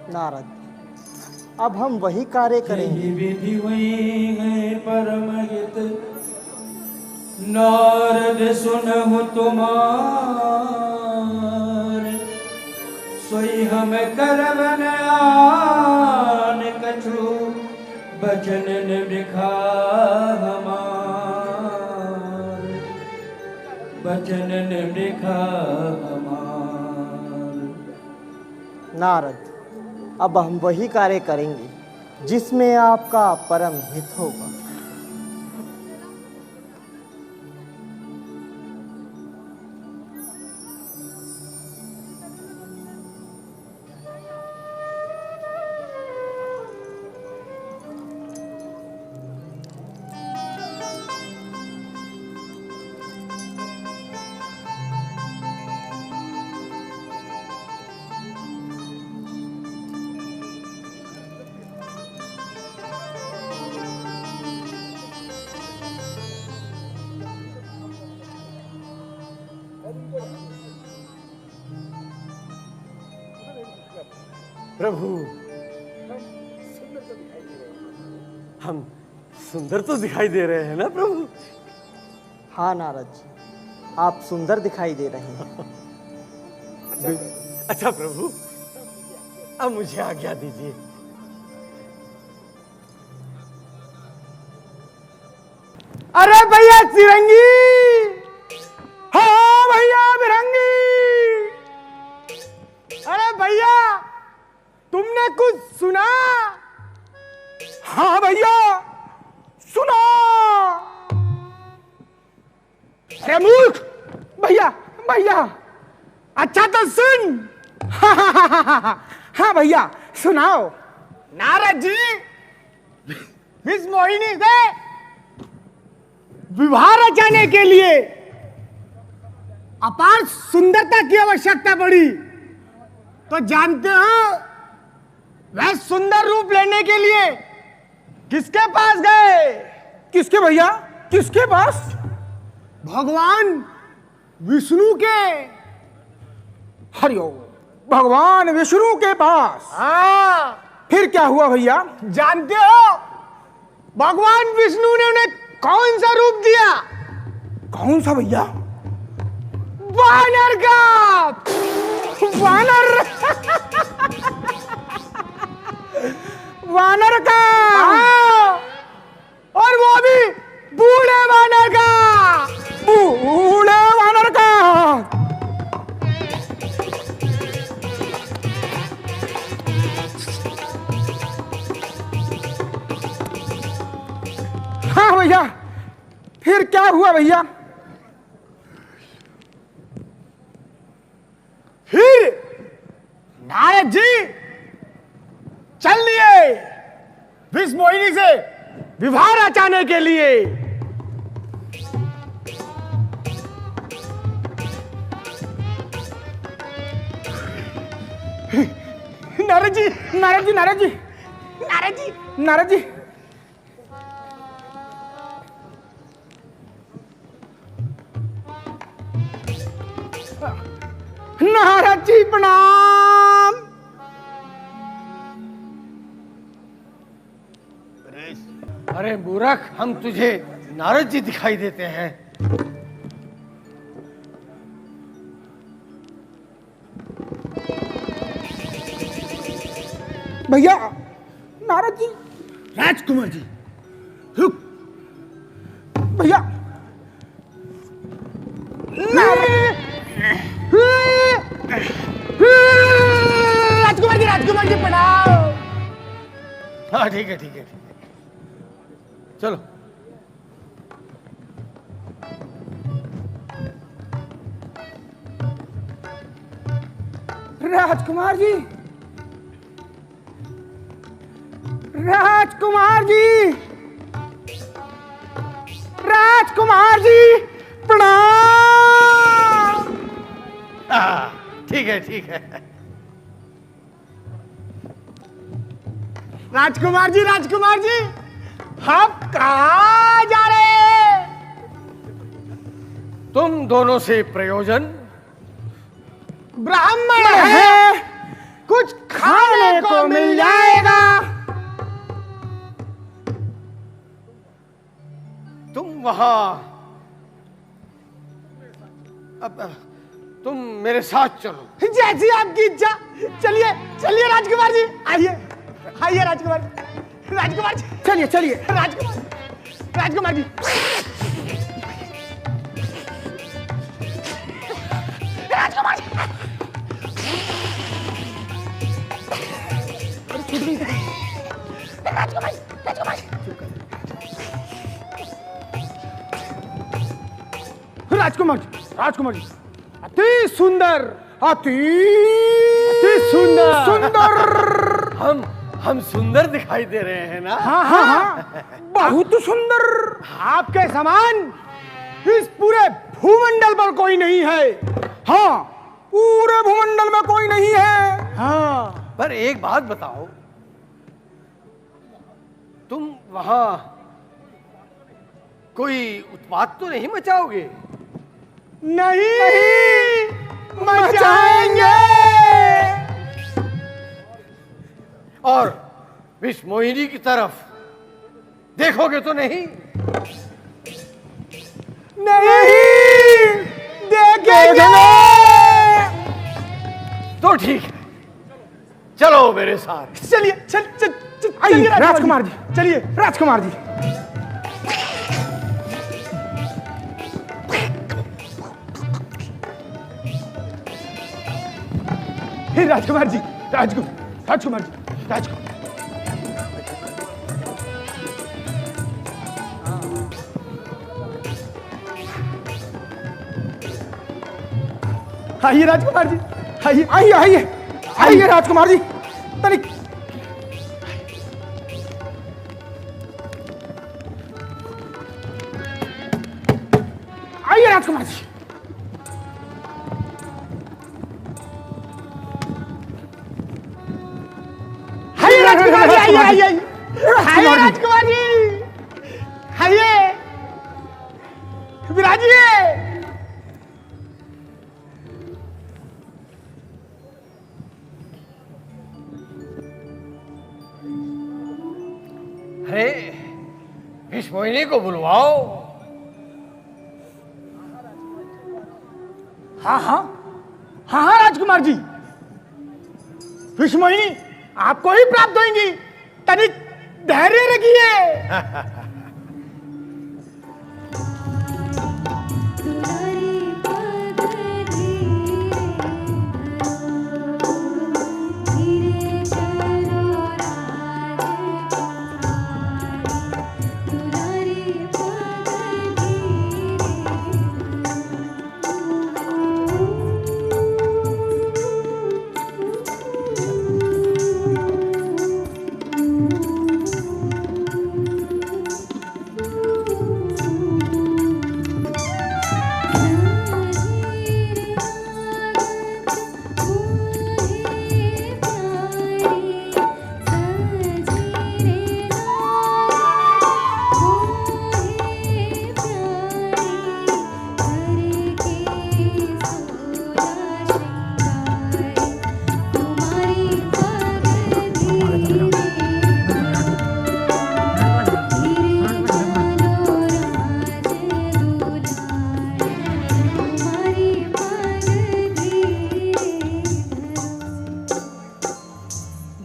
नारद, अब हम वही कार्य करेंगे। विधि हुई है परम हित, नारद सुनहु तुम्हारे, सोई हम करवन आन कछु, बचन निभा हमार, बचन निभा हमार। नारद, अब हम वही कार्य करेंगे जिसमें आपका परम हित होगा। प्रभु, हम सुंदर तो दिखाई दे रहे हैं ना प्रभु? हाँ नारद जी, आप सुंदर दिखाई दे रहे हैं। अच्छा प्रभु, अब मुझे आज्ञा दीजिए। अरे भैया सिरंगी, हाँ भैया बिरंगी, अरे भैया तुमने कुछ सुना? हाँ भैया सुना। अरे मूर्ख भैया, भैया अच्छा तो सुन। हाँ भैया सुनाओ। नारद जी इस मोहिनी से विवाह रचाने के लिए अपार सुंदरता की आवश्यकता पड़ी, तो जानते हो वह सुंदर रूप लेने के लिए किसके पास गए? किसके भैया, किसके पास? भगवान विष्णु के। हरिओम, भगवान विष्णु के पास। हाँ, फिर क्या हुआ भैया? जानते हो भगवान विष्णु ने उन्हें कौन सा रूप दिया? कौन सा भैया? वानर का। वानर वानर का। और वो भी बूढ़े वानर का। बूढ़े वानर का। हाँ भैया, फिर क्या हुआ भैया? फिर नारद जी चल लिए विष मोहिनी से विवाह रचाने के लिए। नारद जी, नारद जी, नारद जी, नारद जी, नारद जी, नारद जी प्रणाम। अरे मूर्ख, हम तुझे नारद जी दिखाई देते हैं। भैया नारद जी, राजकुमार जी रुक। भैया राजकुमार जी, राजकुमार जी प्रणाम। हाँ ठीक है, ठीक है, ठीक है, चलो। राजकुमार जी, राजकुमार जी, राजकुमार जी प्रणाम। ठीक है, ठीक है। राजकुमार जी, राजकुमार जी, आप कहाँ जा रहे हैं? तुम दोनों से प्रयोजन? ब्राह्मण है, कुछ खाने को मिल जाएगा। तुम वहां, अब तुम मेरे साथ चलो। जैसी आपकी इच्छा। चलिए चलिए राजकुमार जी, आइए आइए राजकुमार जी, राजकुमार जी, चलिए चलिए राजकुमार, राजकुमार जी, राजकुमार जी, छूट गई राजकुमार जी, राजकुमार जी, राजकुमार जी, राजकुमार जी, अति सुंदर, अति सुंदर, सुंदर। हम सुंदर दिखाई दे रहे हैं ना? हाँ हाँ हाँ, बहुत सुंदर। आपके समान इस पूरे भूमंडल पर कोई नहीं है। हाँ, पूरे भूमंडल में कोई नहीं है। हाँ, पर एक बात बताओ, तुम वहां कोई उत्पात तो नहीं मचाओगे? नहीं मचाएंगे। और विषमोहिनी की तरफ देखोगे तो नहीं? नहीं देखेंगे। तो ठीक है, चलो मेरे साथ। चलिए चलिए राजकुमार जी, चलिए राजकुमार जी। हे राजकुमार जी, राजकुमार जी, राजकुमार। आइए राजकुमार जी, आइए आइए आइए आइए राजकुमार जी। तनिक आइए राजकुमार जी। आइए राजकुमार जी, आइए आइए आइए राजकुमार जी, आइए विराजिए। अरे विषमोहिनी को बुलवाओ। हाँ हाँ हाँ हाँ राजकुमार जी, विषमोहिनी आपको ही प्राप्त होंगी, तनिक धैर्य रखिए।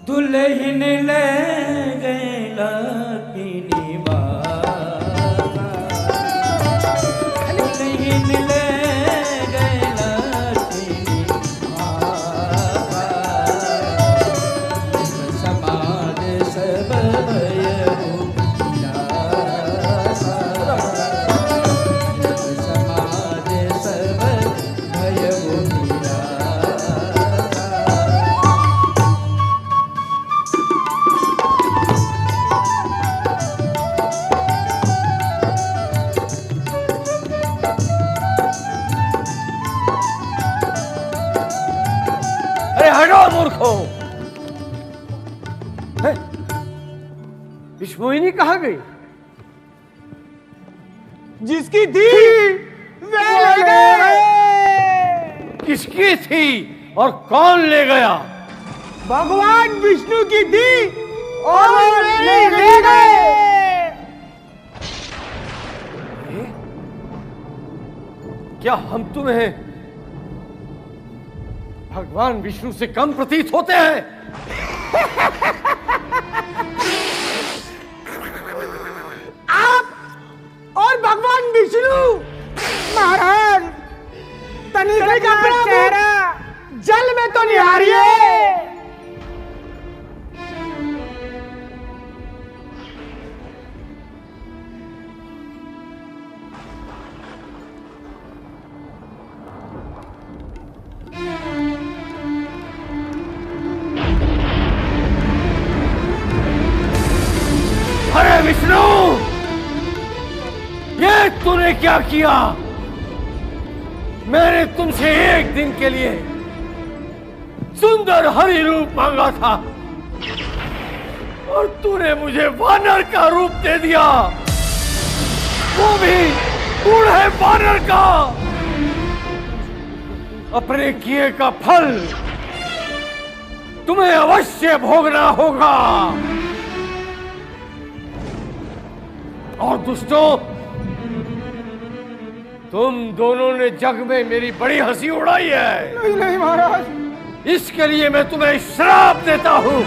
दुल्हन ले गए लातीनी बाबा, दुल्हन ले गए लातीनी बाबा, समाज सब भयो निराशा, समाज सब भयो निराशा। हटो मूर्खों! विषमोहिनी कहाँ गई? जिसकी थी वे ले गए। किसकी थी और कौन ले गया? भगवान विष्णु की थी और वे ले गए। क्या हम तुम्हें भगवान विष्णु से कम प्रतीत होते हैं? आप और भगवान विष्णु महाराज, तनिक का चेहरा जल में तो निहारिए। अरे विष्णु, ये तूने क्या किया? मैंने तुमसे एक दिन के लिए सुंदर हरि रूप मांगा था और तूने मुझे वानर का रूप दे दिया, वो भी बूढ़े वानर का। अपने किए का फल तुम्हें अवश्य भोगना होगा। और दुष्टों, तुम दोनों ने जग में मेरी बड़ी हंसी उड़ाई है। नहीं नहीं महाराज, इसके लिए मैं तुम्हें श्राप देता हूं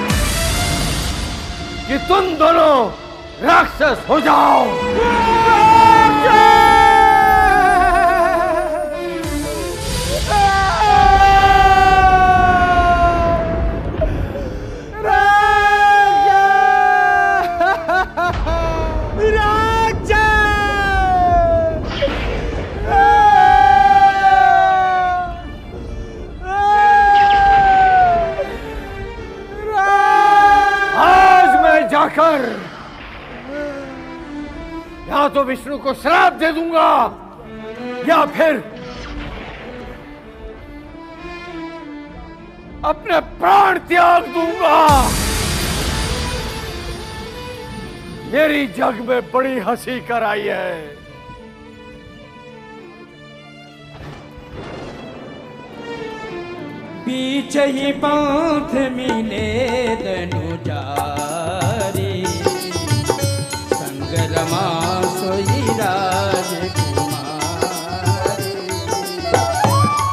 कि तुम दोनों राक्षस हो जाओ। जाकर या तो विष्णु को श्राप दे दूंगा या फिर अपने प्राण त्याग दूंगा। मेरी जग में बड़ी हंसी कराई है। बीच ही पंथ मिले धनुजारी, संग रमा सोई राजकुमारी,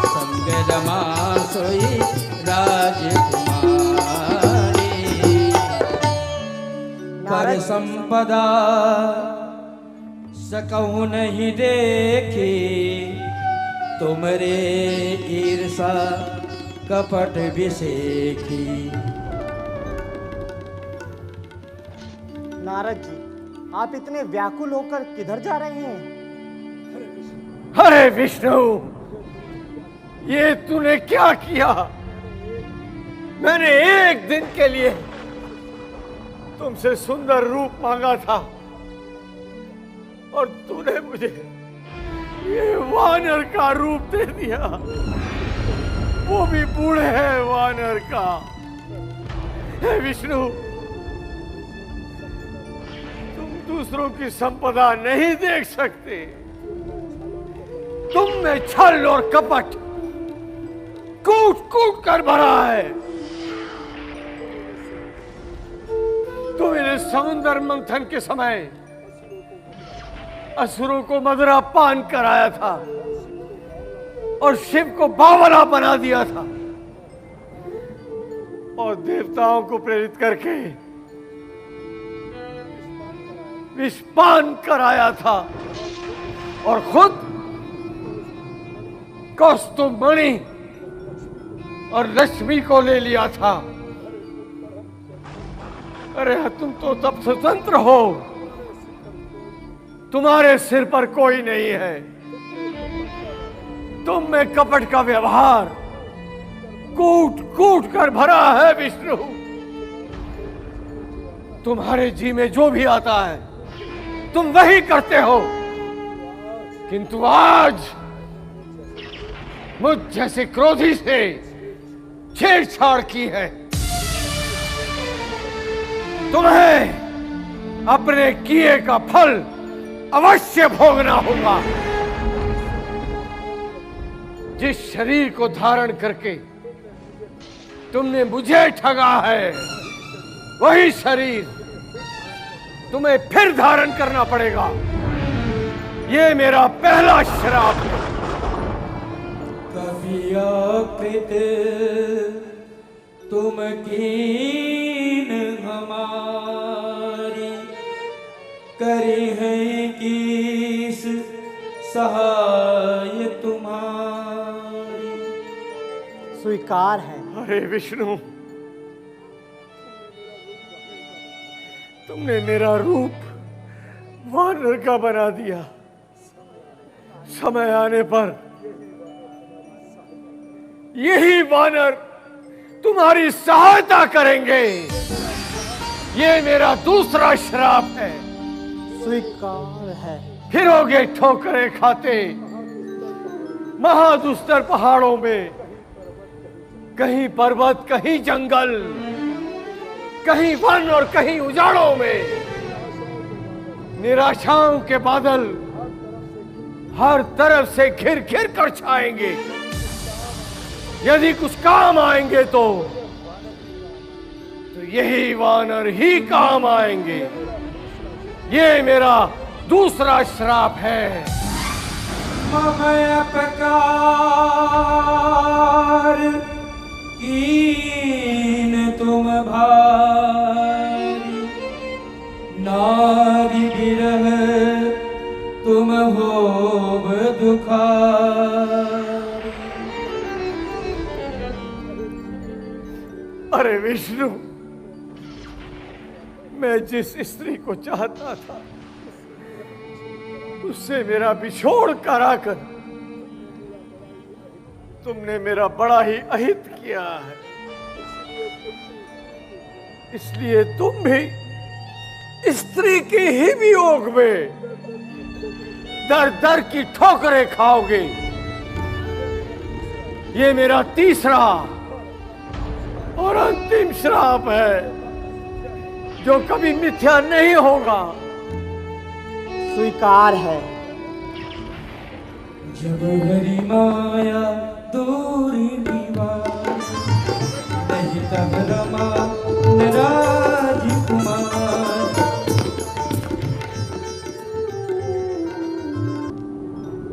संग रमा सोई राजकुमारी। पर संपदा सकहु नहीं देखी, तुमरे ईर्षा कपट विसेखी। नारद जी, आप इतने व्याकुल होकर किधर जा रहे हैं? अरे विष्णु, ये तूने क्या किया? मैंने एक दिन के लिए तुमसे सुंदर रूप मांगा था और तूने मुझे ये वानर का रूप दे दिया, वो भी बूढ़े है वानर का। हे विष्णु, तुम दूसरों की संपदा नहीं देख सकते। तुम में छल और कपट कूट कूट कर भरा है। तुमने समुद्र मंथन के समय असुरों को मदिरा पान कराया था और शिव को बावला बना दिया था और देवताओं को प्रेरित करके विषपान कराया था और खुद कौस्तुभमणि और लक्ष्मी को ले लिया था। अरे तुम तो तब स्वतंत्र हो, तुम्हारे सिर पर कोई नहीं है। तुम में कपट का व्यवहार कूट कूट कर भरा है विष्णु। तुम्हारे जी में जो भी आता है तुम वही करते हो, किंतु आज मुझ जैसे क्रोधी से छेड़छाड़ की है। तुम्हें अपने किए का फल अवश्य भोगना होगा। जिस शरीर को धारण करके तुमने मुझे ठगा है, वही शरीर तुम्हें फिर धारण करना पड़ेगा। ये मेरा पहला श्राप है। कभी अकृत तुम कीन हमारी, करे हैं किस सहाय तुम्हारी। स्वीकार है। अरे विष्णु, तुमने मेरा रूप वानर का बना दिया। समय आने पर यही वानर तुम्हारी सहायता करेंगे। ये मेरा दूसरा श्राप है। स्वीकार है। फिरोगे ठोकरें खाते महादुस्तर पहाड़ों में, कहीं पर्वत कहीं जंगल, कहीं वन और कहीं उजाड़ों में। निराशाओं के बादल हर तरफ से घिर घिर कर छाएंगे। यदि कुछ काम आएंगे तो तो यही वानर ही काम आएंगे। ये मेरा दूसरा श्राप है। ममय प्रकार कीन तुम भारी, नारी बिरह तुम होब दुखारी। अरे विष्णु, मैं जिस स्त्री को चाहता था उससे मेरा बिछोड़ कराकर तुमने मेरा बड़ा ही अहित किया है। इसलिए तुम भी स्त्री के ही वियोग में दर दर की ठोकरें खाओगे। ये मेरा तीसरा और अंतिम श्राप है, जो कभी मिथ्या नहीं होगा। स्वीकार है। जब हरि माया दूरी दीवार, नहीं तब रमा न राजकुमार।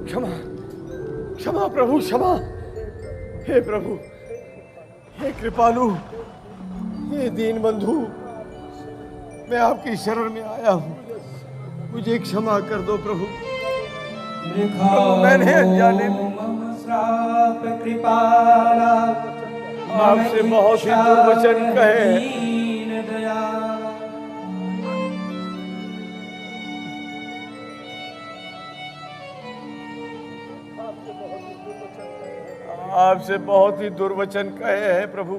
क्षमा क्षमा प्रभु, क्षमा। हे प्रभु, हे कृपालु, हे दीन बंधु, मैं आपकी शरण में आया हूँ। मुझे क्षमा कर दो प्रभु। मैंने अनजाने में श्राप कृपाला, आपसे बहुत ही दुर्वचन कहे। आपसे बहुत ही दुर्वचन कहे हैं प्रभु।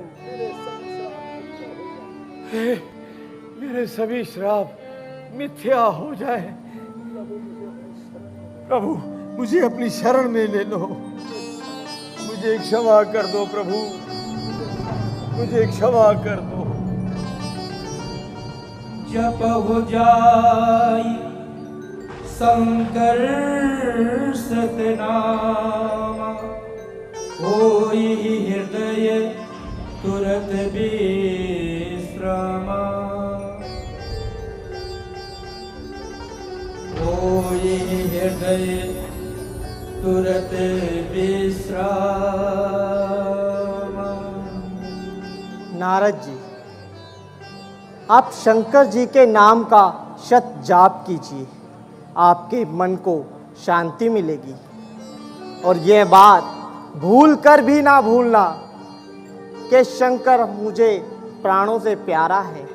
मेरे सभी श्राप मिथ्या हो जाए। प्रभु, मुझे अपनी शरण में ले लो। मुझे क्षमा कर दो प्रभु, मुझे क्षमा कर दो। जप हो जाई शंकर सतनामा, होई हृदय तुरत विश्रामा। होई हृदय तुरत विश्रामा। नारद जी, आप शंकर जी के नाम का शत जाप कीजिए, आपके मन को शांति मिलेगी। और यह बात भूल कर भी ना भूलना कि शंकर मुझे प्राणों से प्यारा है।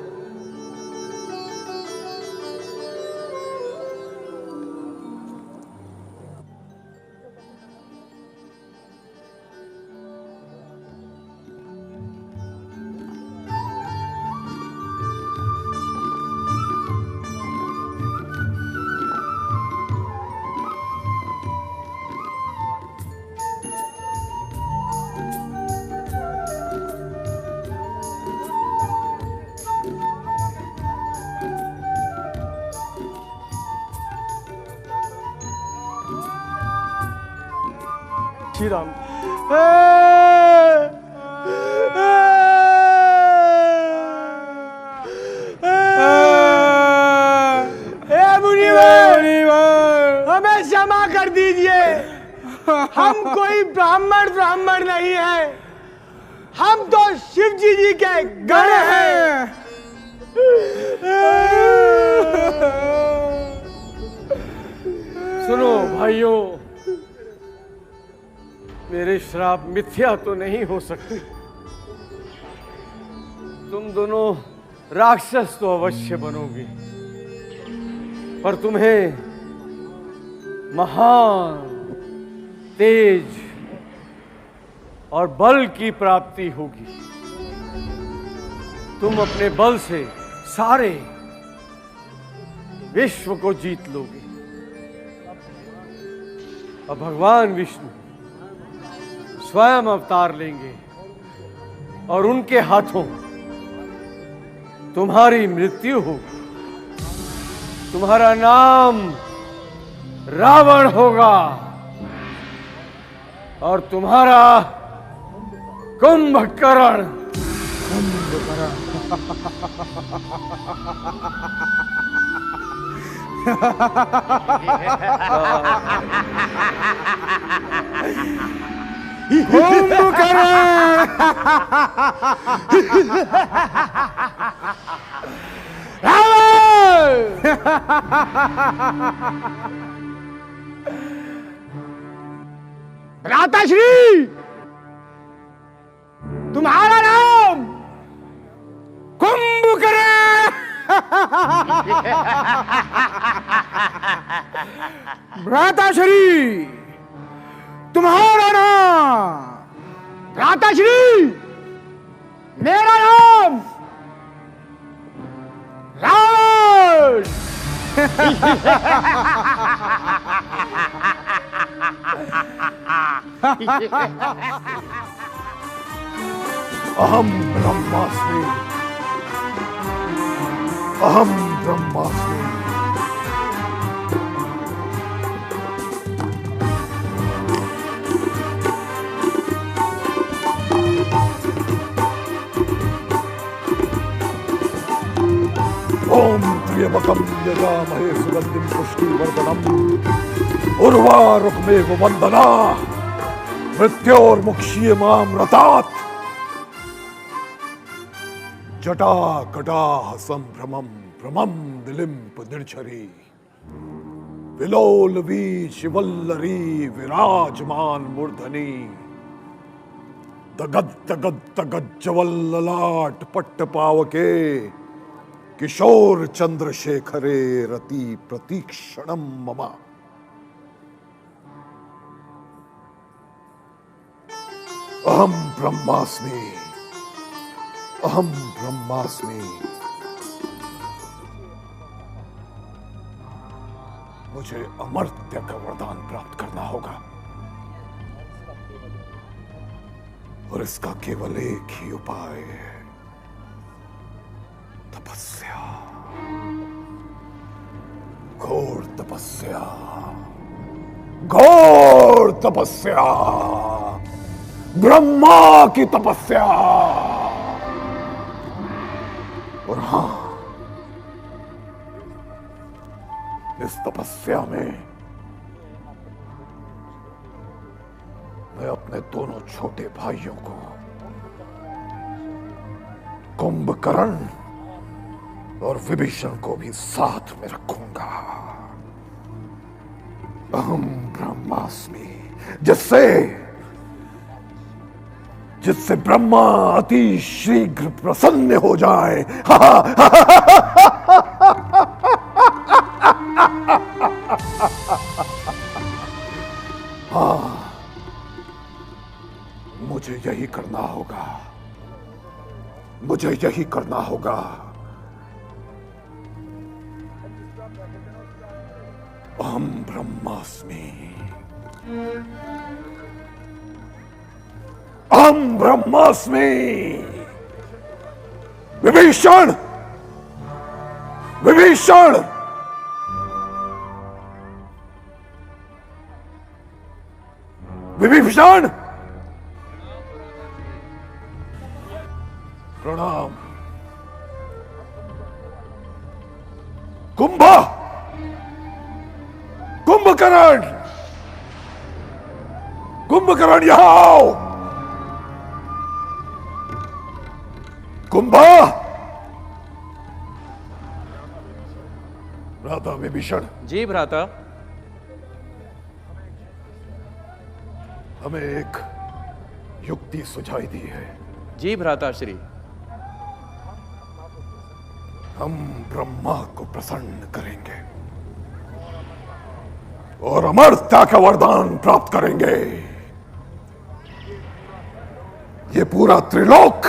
श्री राम। हमें क्षमा कर दीजिए। हम कोई ब्राह्मण नहीं है, हम तो शिव जी के गण हैं। सुनो भाइयों, मेरे श्राप मिथ्या तो नहीं हो सकते। तुम दोनों राक्षस तो अवश्य बनोगे, पर तुम्हें महान तेज और बल की प्राप्ति होगी। तुम अपने बल से सारे विश्व को जीत लोगे। अब भगवान विष्णु स्वयं अवतार लेंगे और उनके हाथों तुम्हारी मृत्यु होगी। तुम्हारा नाम रावण होगा और तुम्हारा कुंभकर्ण। भ्राताश्री, तुम्हारा नाम कुंभकर्ण। भ्राताश्री, तुम्हारा नाम। भ्राताश्री, मेरा नाम रावण। अहम ब्रह्मास्मि, अहम ब्रह्मास्मि। ओम त्र्यंबकं यजामहे सुगंधिं पुष्टिवर्धनम् उर्वारुकमेव वंदना मृत्योर्मुक्षीयमामृतात्। जटा कटाह संभ्रमं भ्रमं दिलिंप निर्झरी विलोल वीशिवल्लरी विराजमान मूर्धनि दगद तगद तगज्जवल्ललाट पट्ट पावके किशोर चंद्रशेखरे रति प्रतीक्षणम मम। अहम ब्रह्मास्मि, अहम ब्रह्मास्मि। मुझे अमर्त्य का वरदान प्राप्त करना होगा और इसका केवल एक ही उपाय है, तपस्या, घोर तपस्या, घोर तपस्या, ब्रह्मा की तपस्या। और हां, इस तपस्या में मैं अपने दोनों छोटे भाइयों को कुंभकर्ण और विभीषण को भी साथ में रखूंगा। अहम ब्रह्मास्मि, जिससे ब्रह्मा अति शीघ्र प्रसन्न हो जाए। हाँ, मुझे यही करना होगा, मुझे यही करना होगा। अहम ब्रह्मास्मि, अहम ब्रह्मास्मि। विभीषण, विभीषण, विभीषण, प्रणाम। कुंभकर्ण, कुंभकर्ण यहां आओ। कुंभा, भ्राता विभीषण। जी भ्राता। हमें एक युक्ति सुझाई दी है। जी भ्राता श्री। हम ब्रह्मा को प्रसन्न करेंगे और अमरता का वरदान प्राप्त करेंगे। ये पूरा त्रिलोक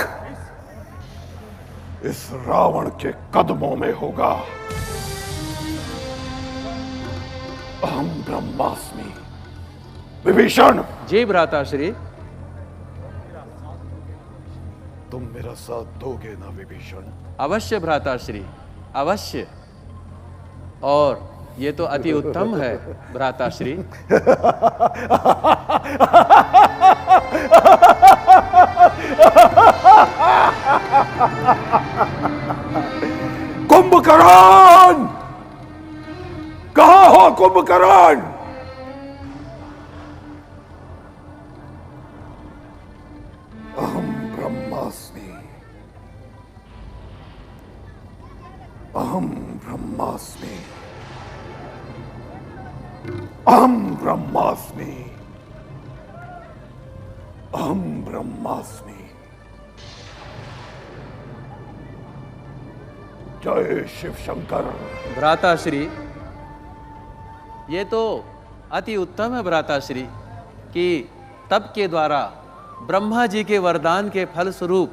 इस रावण के कदमों में होगा। अहम ब्रह्मास्मि। विभीषण। जी भ्राता श्री। तुम मेरा साथ दोगे ना विभीषण? अवश्य भ्राता श्री, अवश्य। और ये तो अति उत्तम है भ्राता श्री। कुंभकर्ण, कहां हो कुंभकर्ण? अहम ब्रह्मास्मि, अहम ब्रह्मास्मि, अहम ब्रह्मास्मि, अहम ब्रह्मास्मि। जय शिव शंकर। भ्राताश्री, ये तो अति उत्तम है भ्राताश्री कि तप के द्वारा ब्रह्मा जी के वरदान के फल स्वरूप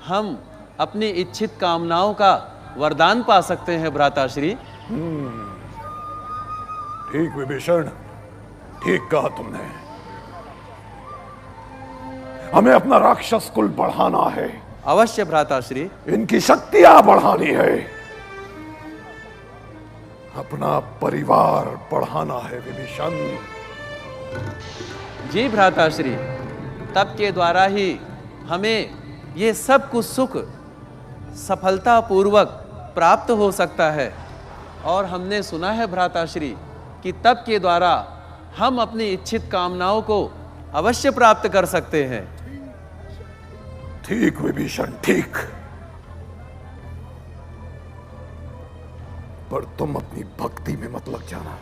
हम अपनी इच्छित कामनाओं का वरदान पा सकते हैं भ्राताश्री। ठीक विभीषण, ठीक कहा तुमने। हमें अपना राक्षस कुल बढ़ाना है। अवश्य भ्राताश्री। इनकी शक्तियां बढ़ानी है, अपना परिवार बढ़ाना है विभीषण। जी भ्राताश्री, तप के द्वारा ही हमें ये सब कुछ सुख सफलतापूर्वक प्राप्त हो सकता है। और हमने सुना है भ्राताश्री कि तप के द्वारा हम अपनी इच्छित कामनाओं को अवश्य प्राप्त कर सकते हैं। ठीक विभीषण, ठीक। पर तुम अपनी भक्ति में मत लग जाना।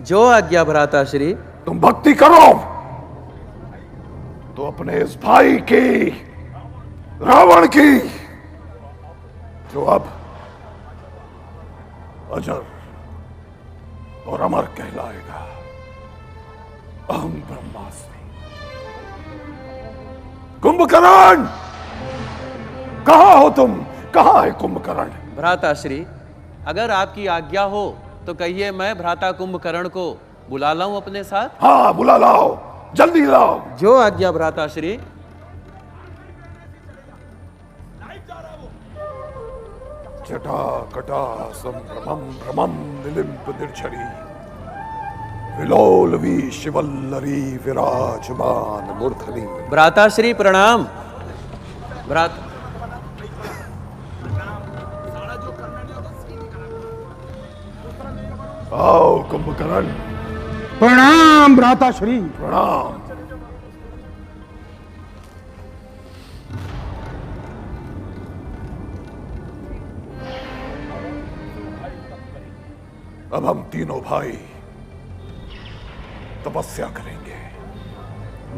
जो आज्ञा भ्राताश्री। तुम भक्ति करो तो अपने इस भाई की, रावण की, जो अब अजर और अमर कहलाएगा। अहम ब्रह्मास्मि। कुंभकर्ण, कहां हो तुम? कहां है कुंभकर्ण? भ्राताश्री, अगर आपकी आज्ञा हो तो कहिए मैं भ्राता कुंभकर्ण को बुला लाऊं अपने साथ? हाँ, बुला लाओ, जल्दी लाओ। जो आज्ञा भ्राताश्री। जटा कटा संभ्रमं भ्रमं निलिम्प निर्झरी, विलोलवी शिवल्लरी विराजमान मूर्धनि। भ्राताश्री प्रणाम। भ्राता आओ कुंभकर्ण। प्रणाम भ्राताश्री। प्रणाम। अब हम तीनों भाई तपस्या करेंगे।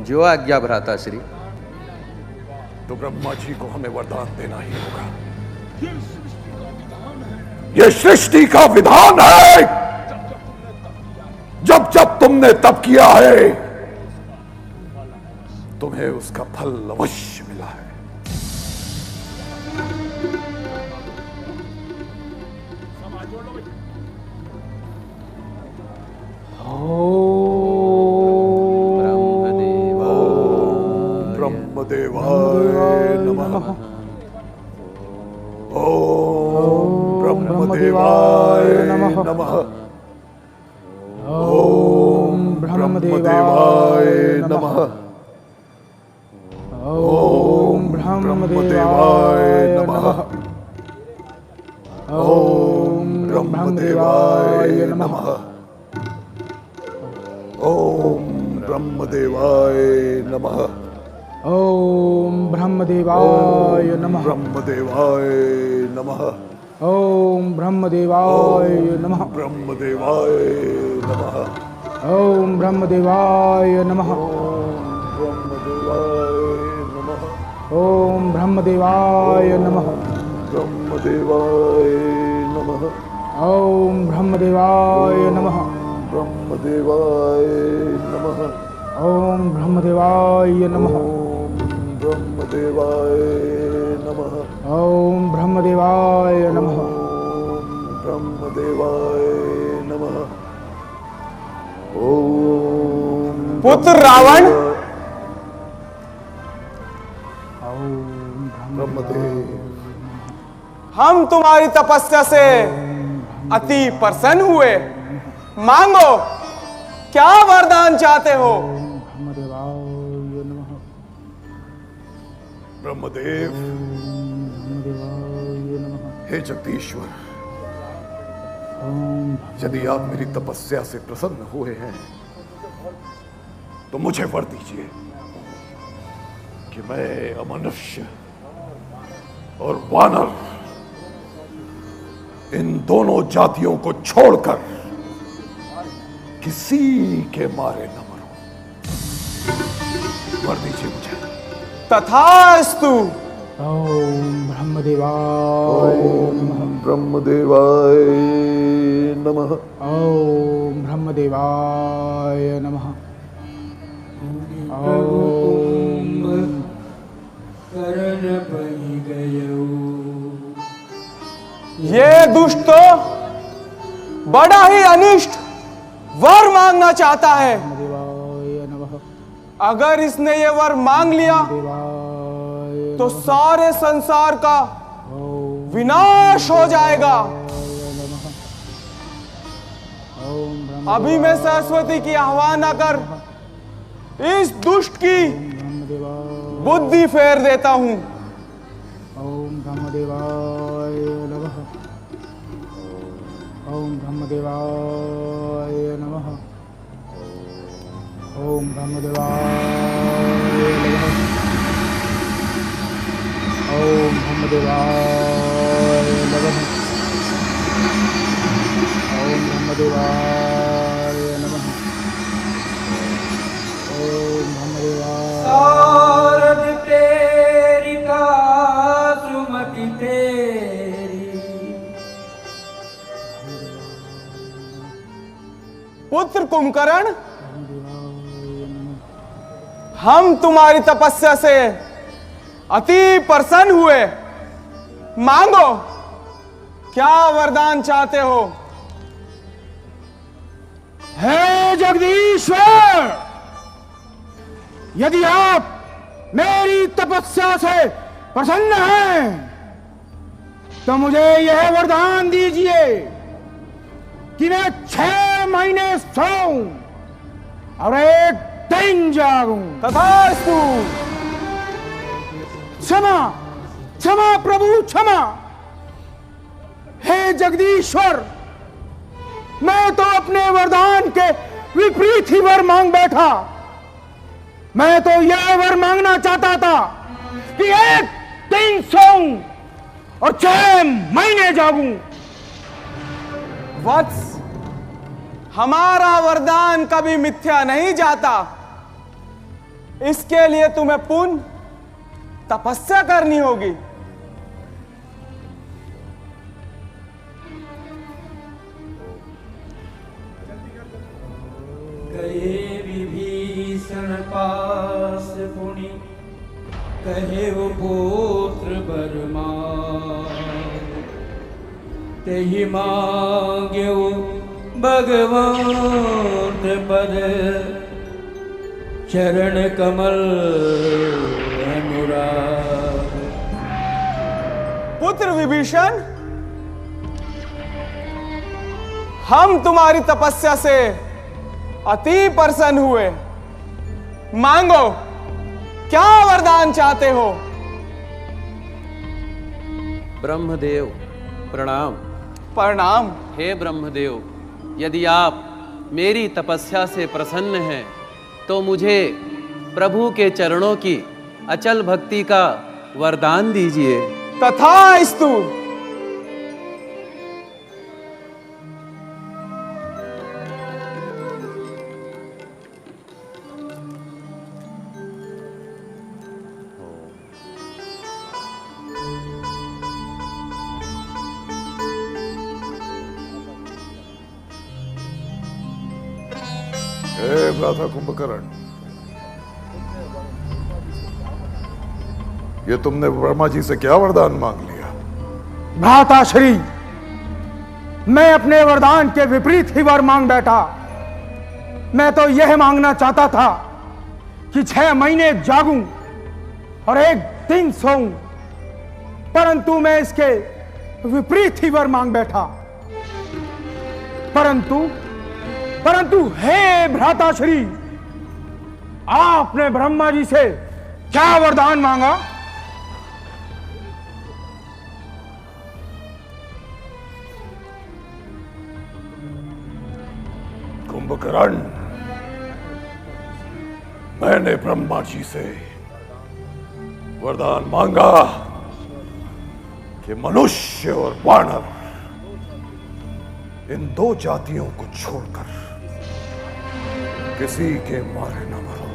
जो आज्ञा भ्राताश्री। तो ब्रह्मा जी को हमें वरदान देना ही होगा। यह सृष्टि का विधान है। जब जब तुमने तप किया है, तुम्हें उसका फल अवश्य मिला है। ब्रह्मदेवाय नमः। ओम ब्रह्मदेवाय नमः। ओम ब्रह्मदेवाय नमः। ओम ब्रह्मदेवाय नमः। ओम ब्रह्मदेवाय नमः। ओम ब्रह्मदेवाय नमः। ओम ब्रह्मदेवाय नमः। ब्रह्मदेवाय नमः। ओम ब्रह्मदेवाय नमः। ब्रह्मदेवाय नमः। ओम ब्रह्मदेवाय नमः। ओम ब्रह्मदेवाय नमः। ओम ब्रह्मदेवाय नमः। ब्रह्मदेवाय नमः। ओम ब्रह्मदेवाय नमः। ब्रह्मदेवाय नमः। ओम ब्रह्मदेवाय नमः। ब्रह्मदेवाय नमः। ओम पुत्र रावण, ब्रह्मदेव, हम तुम्हारी तपस्या से अति प्रसन्न हुए। मांगो, क्या वरदान चाहते हो? ब्रह्मदेव, हे जगदीश्वर, यदि आप मेरी तपस्या से प्रसन्न हुए हैं तो मुझे वर दीजिए कि मैं अमनुष्य और वानर इन दोनों जातियों को छोड़कर किसी के मारे न मरूं। वर दीजिए मुझे। तथास्तु। ओम ब्रह्मदेवाय नमः। ओम ब्रह्मदेवाय नमः। ओम करण बनि गयो। ये दुष्ट तो बड़ा ही अनिष्ट वर मांगना चाहता है। अगर इसने ये वर मांग लिया तो सारे संसार का विनाश हो जाएगा। अभी मैं सरस्वती की आह्वान कर इस दुष्ट की बुद्धि फेर देता हूं। ओम ब्रह्मदेवाय नमः। ओम ब्रह्मदेवाय नमः। ओम ब्रह्मदेवाय नमः। ओम ब्रह्मदेवाय नमः। ओम ब्रह्मदेवाय नमः। ओम ब्रह्मदेवाय। सारद तेरी का सुमति तेरी। पुत्र कुंभकर्ण, हम तुम्हारी तपस्या से अति प्रसन्न हुए। मांगो, क्या वरदान चाहते हो? हे जगदीश्वर, यदि आप मेरी तपस्या से प्रसन्न हैं तो मुझे यह वरदान दीजिए कि मैं 6 महीने सोऊं और 1 दिन जागूं। तथास्तु। क्षमा क्षमा प्रभु क्षमा। हे जगदीश्वर, मैं तो अपने वरदान के विपरीत ही वर मांग बैठा। मैं तो यह वर मांगना चाहता था कि 1 दिन सोऊं और 6 महीने जागूं। वत्स, हमारा वरदान कभी मिथ्या नहीं जाता। इसके लिए तुम्हें पुनः तपस्या करनी होगी। गए विभीषण पास पुनि कहे वो पुत्र बरमान। तेहि मांग्यो भगवंत पद चरण कमल अनुराग। पुत्र विभीषण, हम तुम्हारी तपस्या से अति प्रसन्न हुए। मांगो, क्या वरदान चाहते हो? ब्रह्मदेव प्रणाम। प्रणाम। हे ब्रह्मदेव, यदि आप मेरी तपस्या से प्रसन्न हैं तो मुझे प्रभु के चरणों की अचल भक्ति का वरदान दीजिए। तथास्तु। हे भ्राता कुंभकर्ण, ये तुमने ब्रह्मा जी से क्या वरदान मांग लिया? भ्राता श्री, मैं अपने वरदान के विपरीत ही वर मांग बैठा। मैं तो यह मांगना चाहता था कि 6 महीने जागूं और 1 दिन सोऊं, परंतु मैं इसके विपरीत ही वर मांग बैठा। परंतु हे भ्राताश्री, आपने ब्रह्मा जी से क्या वरदान मांगा? कुंभकर्ण, मैंने ब्रह्मा जी से वरदान मांगा कि मनुष्य और वानर इन दो जातियों को छोड़कर किसी के मारे न मरो।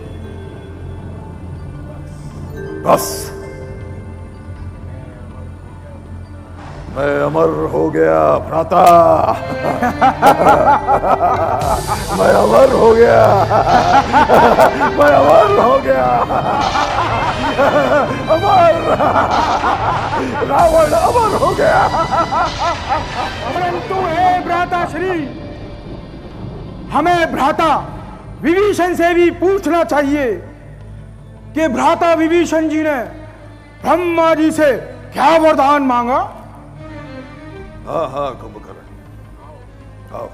बस मैं अमर हो गया भ्राता। मैं अमर हो गया। मैं अमर हो गया। अमर। रावण अमर हो गया। परंतु हे भ्राता श्री, हमें भ्राता विभीषण से भी पूछना चाहिए कि भ्राता विभीषण जी ने ब्रह्मा जी से क्या वरदान मांगा। हाँ हाँ कुंभकर्ण, आओ।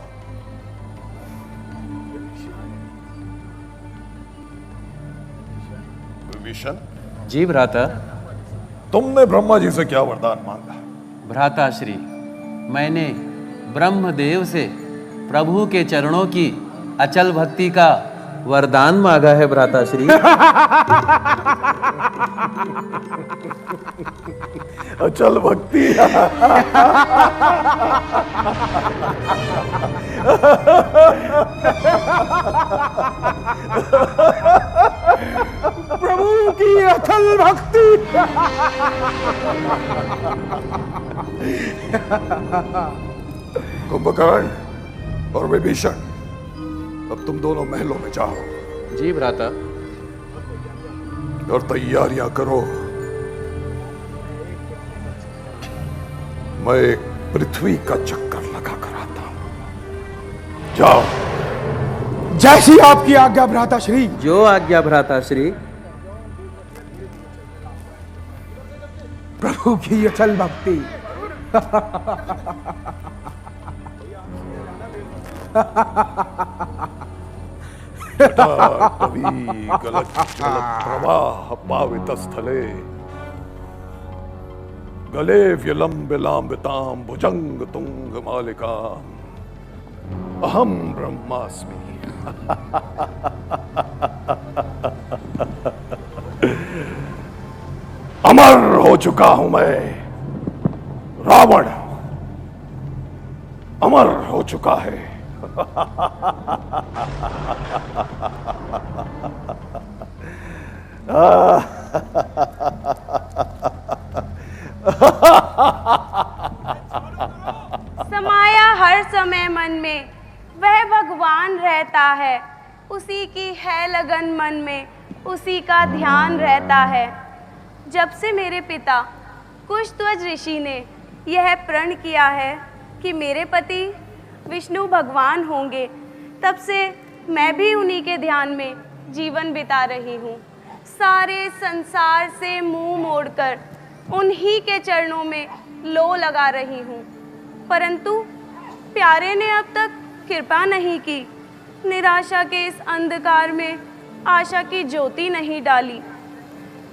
विभीषण जी भ्राता। तुमने ब्रह्मा जी से क्या वरदान मांगा? भ्राता श्री, मैंने ब्रह्मदेव से प्रभु के चरणों की अचल भक्ति का वरदान मांगा है भ्राता श्री। अचल भक्ति। प्रभु की अचल भक्ति। कुंभकर्ण और विभीषण, अब तुम दोनों महलों में जाओ। जी भ्राता। और तैयारियां करो। मैं एक पृथ्वी का चक्कर लगा कर आता हूं। जाओ। जैसी आपकी आज्ञा भ्राता श्री। जो आज्ञा भ्राता श्री। प्रभु की अचल भक्ति। प्रवाह पावित स्थले गले व्यलंब लांबिताम भुजंग तुंग मालिका अहम ब्रह्मास्मि। अमर हो चुका हूं मैं। रावण अमर हो चुका है। समाया हर समय मन में वह भगवान रहता है, उसी की है लगन मन में, उसी का ध्यान रहता है। जब से मेरे पिता कुशध्वज ऋषि ने यह प्रण किया है कि मेरे पति विष्णु भगवान होंगे, तब से मैं भी उन्हीं के ध्यान में जीवन बिता रही हूँ। सारे संसार से मुंह मोड़कर उन्हीं के चरणों में लो लगा रही हूँ, परंतु प्यारे ने अब तक कृपा नहीं की। निराशा के इस अंधकार में आशा की ज्योति नहीं डाली।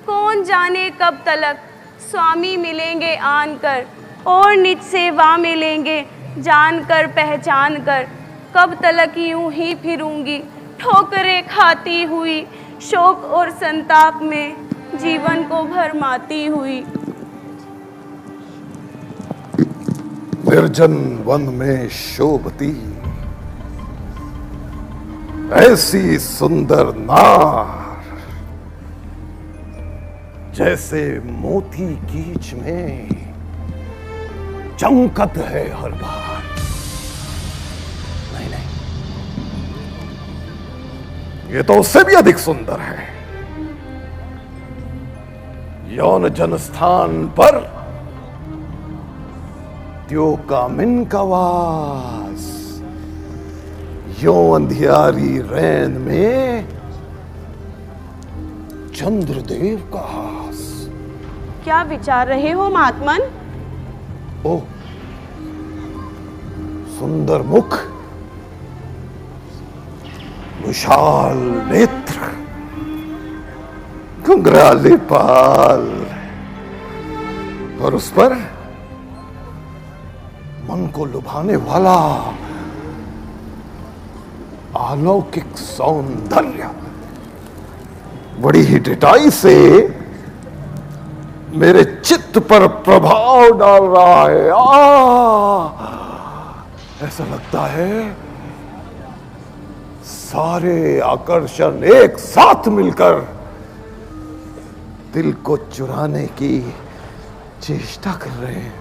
कौन जाने कब तलक स्वामी मिलेंगे आन कर, और निज सेवा मिलेंगे जान कर पहचान कर। कब तलक यूं ही फिरूंगी ठोकरें खाती हुई, शोक और संताप में जीवन को भरमाती हुई। निर्जन वन में शोभती ऐसी सुंदर नार, जैसे मोती कीच में चमकत है हर बार। नहीं नहीं, ये तो उससे भी अधिक सुंदर है। यौन जन स्थान पर त्यो कामिन का वास, यो अंधियारी रैन में चंद्रदेव का हास। क्या विचार रहे हो महात्मन? ओ सुंदर मुख, विशाल नेत्र, घुंघराले पाल, और उस पर मन को लुभाने वाला अलौकिक सौंदर्य बड़ी ही डिटाई से मेरे चित्त पर प्रभाव डाल रहा है। ऐसा लगता है सारे आकर्षण एक साथ मिलकर दिल को चुराने की चेष्टा कर रहे हैं।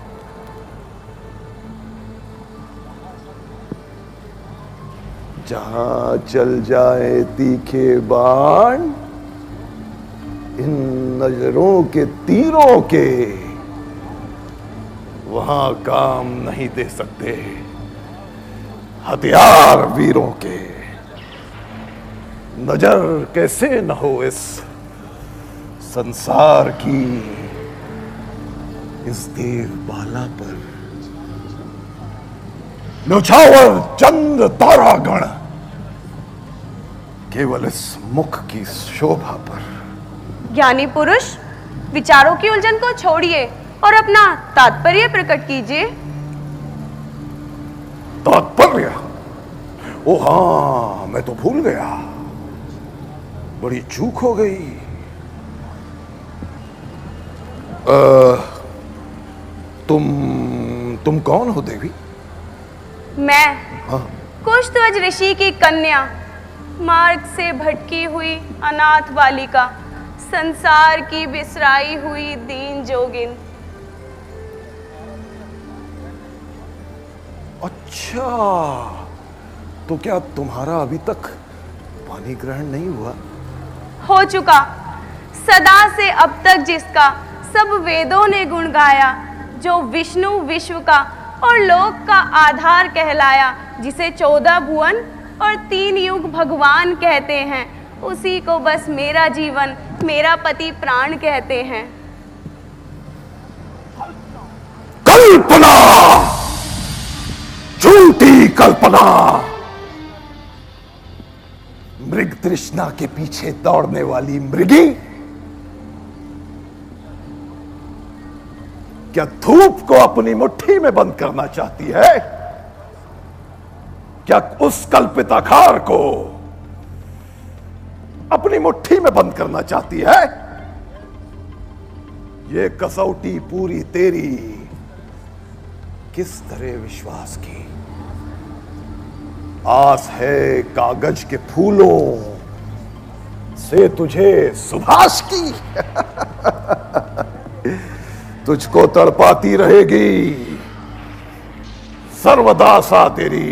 जहां चल जाए तीखे बाण इन नजरों के तीरों के, वहां काम नहीं दे सकते हथियार वीरों के। नजर कैसे न हो इस संसार की इस देवबाला पर। न्यौछावर चंद्र तारागण केवल इस मुख की शोभा पर। ज्ञानी पुरुष, विचारों की उलझन को छोड़िए और अपना तात्पर्य प्रकट कीजिए। तात्पर्य? ओ हाँ, मैं तो भूल गया, बड़ी चूक हो गई। तुम कौन हो देवी? मैं हाँ। कुशध्वज ऋषि की कन्या, मार्ग से भटकी हुई अनाथ बालिका, संसार की बिसराई हुई दीन जोगिन। अच्छा, तो क्या तुम्हारा अभी तक पानी ग्रहण नहीं हुआ? हो चुका। सदा से अब तक जिसका सब वेदों ने गुण गाया, जो विष्णु विश्व का और लोक का आधार कहलाया, जिसे 14 भुवन और 3 युग भगवान कहते हैं, उसी को बस मेरा जीवन, मेरा पति प्राण कहते हैं। कल्पना, झूठी कल्पना। मृग तृष्णा के पीछे दौड़ने वाली मृगी क्या धूप को अपनी मुट्ठी में बंद करना चाहती है? क्या उस कल्पित आकार को अपनी मुट्ठी में बंद करना चाहती है? ये कसौटी पूरी तेरी किस तरह विश्वास की? आस है कागज के फूलों से तुझे सुभाष की। तुझको तड़पाती रहेगी सर्वदा सा तेरी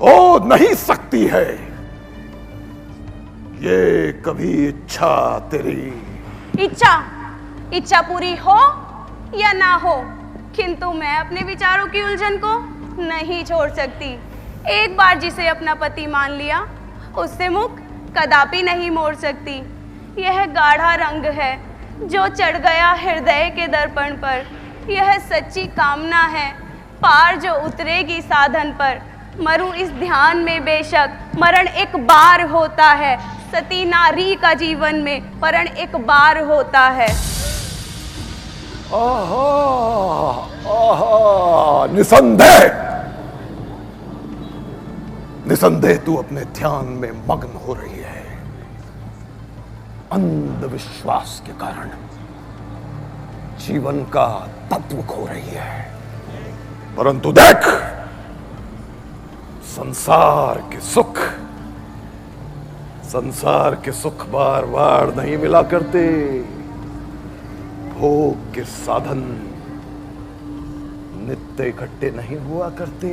ओ नहीं सकती है ये कभी इच्छा तेरी। इच्छा पूरी हो या ना हो, किंतु मैं अपने विचारों की उलझन को नहीं छोड़ सकती। एक बार जिसे अपना पति मान लिया, उससे मुख कदापि नहीं मोड़ सकती। यह गाढ़ा रंग है जो चढ़ गया हृदय के दर्पण पर। यह सच्ची कामना है पार जो उतरेगी साधन पर। मरूं इस ध्यान में बेशक, मरण एक बार होता है। सती नारी का जीवन में मरण एक बार होता है। आहा, आहा, निसंदेह निसंदेह तू अपने ध्यान में मग्न हो रही है। अंधविश्वास के कारण जीवन का तत्व खो रही है। परंतु देख, संसार के सुख बार बार नहीं मिला करते। भोग के साधन नित्य इकट्ठे नहीं हुआ करते।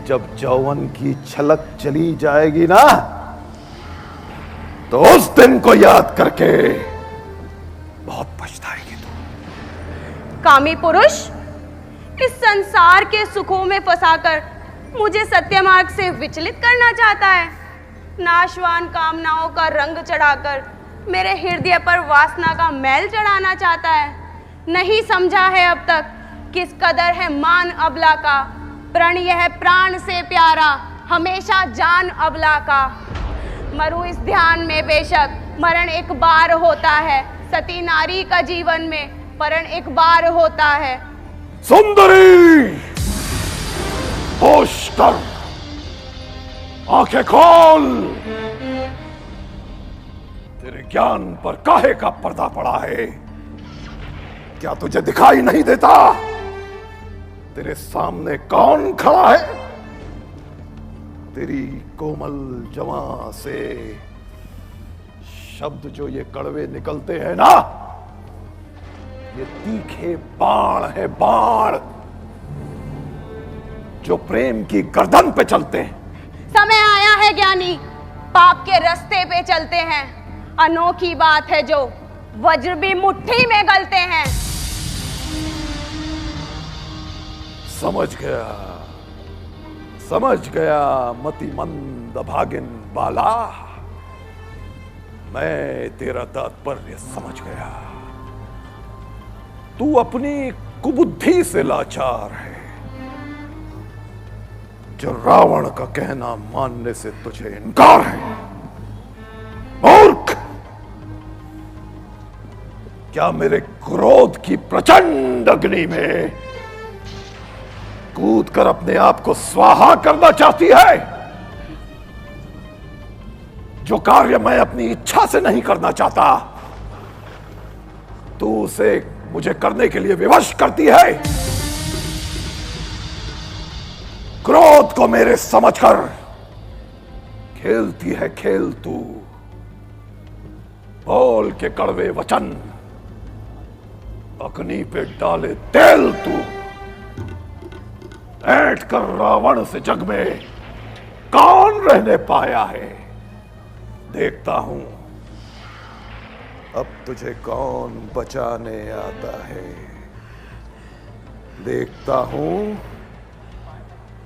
जब यौवन की छलक चली जाएगी ना, तो उस दिन को याद करके बहुत पछताएगी तू। कामी पुरुष, इस संसार के सुखों में फंसाकर मुझे सत्य मार्ग से विचलित करना चाहता है। नाशवान कामनाओं का रंग चढ़ाकर मेरे हृदय पर वासना का मैल चढ़ाना चाहता है। नहीं समझा है अब तक किस कदर है मान अबला का। प्रण यह प्राण से प्यारा, हमेशा जान अबला का। मरूं इस ध्यान में बेशक, मरण एक बार होता है। सती नारी का जीवन में मरण एक बार होता है। सुंदरी, होश कर, आंखें खोल। तेरे ज्ञान पर काहे का पर्दा पड़ा है? क्या तुझे दिखाई नहीं देता? तेरे सामने कौन खड़ा है? तेरी कोमल जवां से शब्द जो ये कड़वे निकलते हैं ना, ये तीखे बाण है, बाण जो प्रेम की गर्दन पे चलते हैं। समय आया है ज्ञानी, पाप के रास्ते पे चलते हैं। अनोखी बात है जो वज्र भी मुट्ठी में गलते हैं। समझ गया मतिमंद भागिन बाला, मैं तेरा तात्पर्य समझ गया। तू अपनी कुबुद्धि से लाचार है। जो रावण का कहना मानने से तुझे इनकार है। मूर्ख! क्या मेरे क्रोध की प्रचंड अग्नि में कूद कर अपने आप को स्वाहा करना चाहती है? जो कार्य मैं अपनी इच्छा से नहीं करना चाहता, तू उसे मुझे करने के लिए विवश करती है। क्रोध को मेरे समझकर खेलती है खेल तू। बोल के कड़वे वचन, अग्नि पे डाले तेल तू। ऐंठ कर रावण से जग में कौन रहने पाया है? देखता हूं अब तुझे कौन बचाने आता है। देखता हूं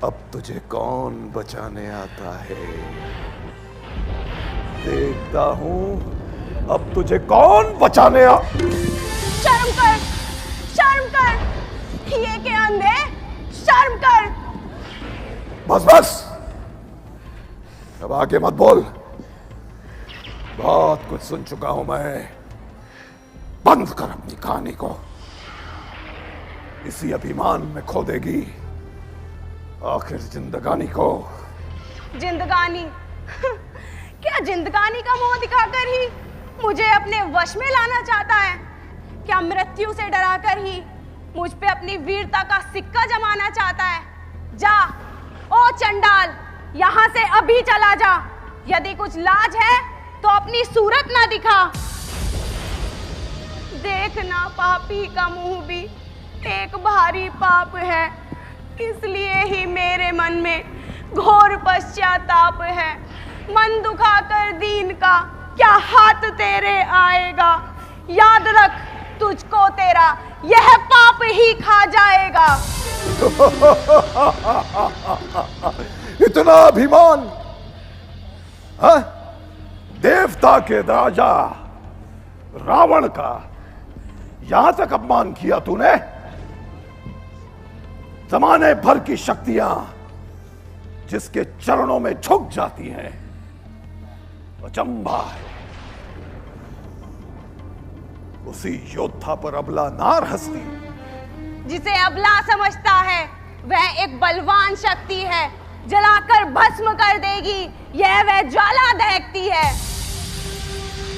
अब तुझे कौन बचाने आता है। देखता हूं अब तुझे कौन बचाने शर्म कर, शर्म कर, ये के अंधे, शर्म कर। बस बस, अब आगे मत बोल। बहुत कुछ सुन चुका हूं मैं। बंद कर अपनी कहानी को। इसी अभिमान में खो देगी आखिर जिंदगानी को। जिंदगानी? क्या जिंदगानी का मोह दिखाकर ही मुझे अपने वश में लाना चाहता है? क्या मृत्यु से डराकर ही मुझ पे अपनी वीरता का सिक्का जमाना चाहता है? जा ओ चंडाल, यहां से अभी चला जा। यदि कुछ लाज है तो अपनी सूरत ना दिखा। देखना, पापी का मुंह भी एक भारी पाप है। इसलिए ही मेरे मन में घोर पश्चाताप है। मन दुखाकर दीन का क्या हाथ तेरे आएगा। याद रख, तुझको तेरा यह पाप ही खा जाएगा। इतना अभिमान, हाँ? देवता के राजा रावण का यहां तक अपमान किया तूने। जमाने भर की शक्तियां जिसके चरणों में झुक जाती हैं, अचंभा है। उसी योद्धा पर अबला नार हंसती। जिसे अबला समझता है वह एक बलवान शक्ति है। जलाकर भस्म कर देगी यह वह ज्वाला दहकती है।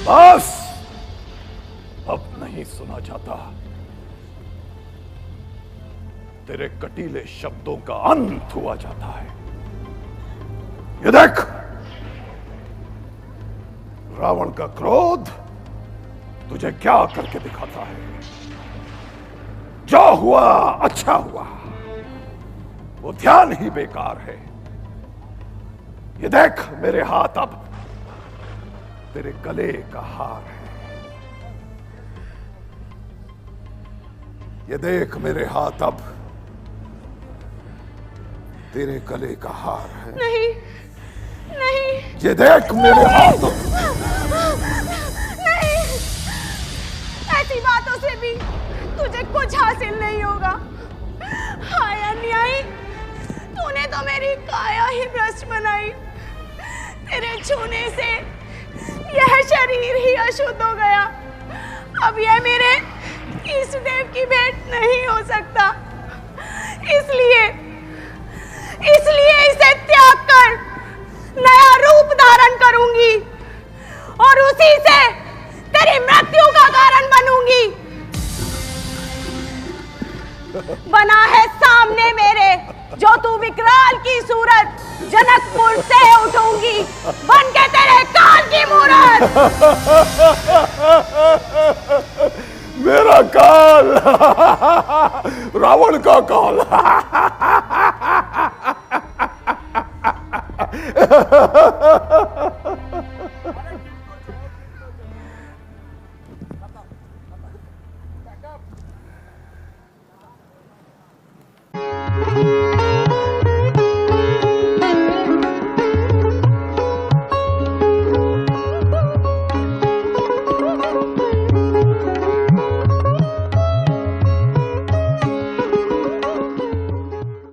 बस, अब नहीं सुना जाता। तेरे कटीले शब्दों का अंत हुआ जाता है। ये देख, रावण का क्रोध तुझे क्या करके दिखाता है। जो हुआ अच्छा हुआ, वो ध्यान ही बेकार है। ये देख मेरे हाथ, अब तेरे गले का हार है। ये देख मेरे हाथ, अब तेरे गले का हार है। नहीं, नहीं। ये देख मेरे हाथ, नहीं, ऐसी बातों से भी तुझे कुछ हासिल नहीं होगा। हाय अन्यायी, तूने तो मेरी काया ही भ्रष्ट बनाई। तेरे छूने से यह शरीर ही अशुद्ध हो गया। अब यह मेरे इष्ट देव की भेंट नहीं हो सकता। इसलिए बना है सामने मेरे, जो तू विकराल की सूरत जनकपुर से उठूंगी बन के तेरे काल की मूरत। मेरा काल, रावण का काल।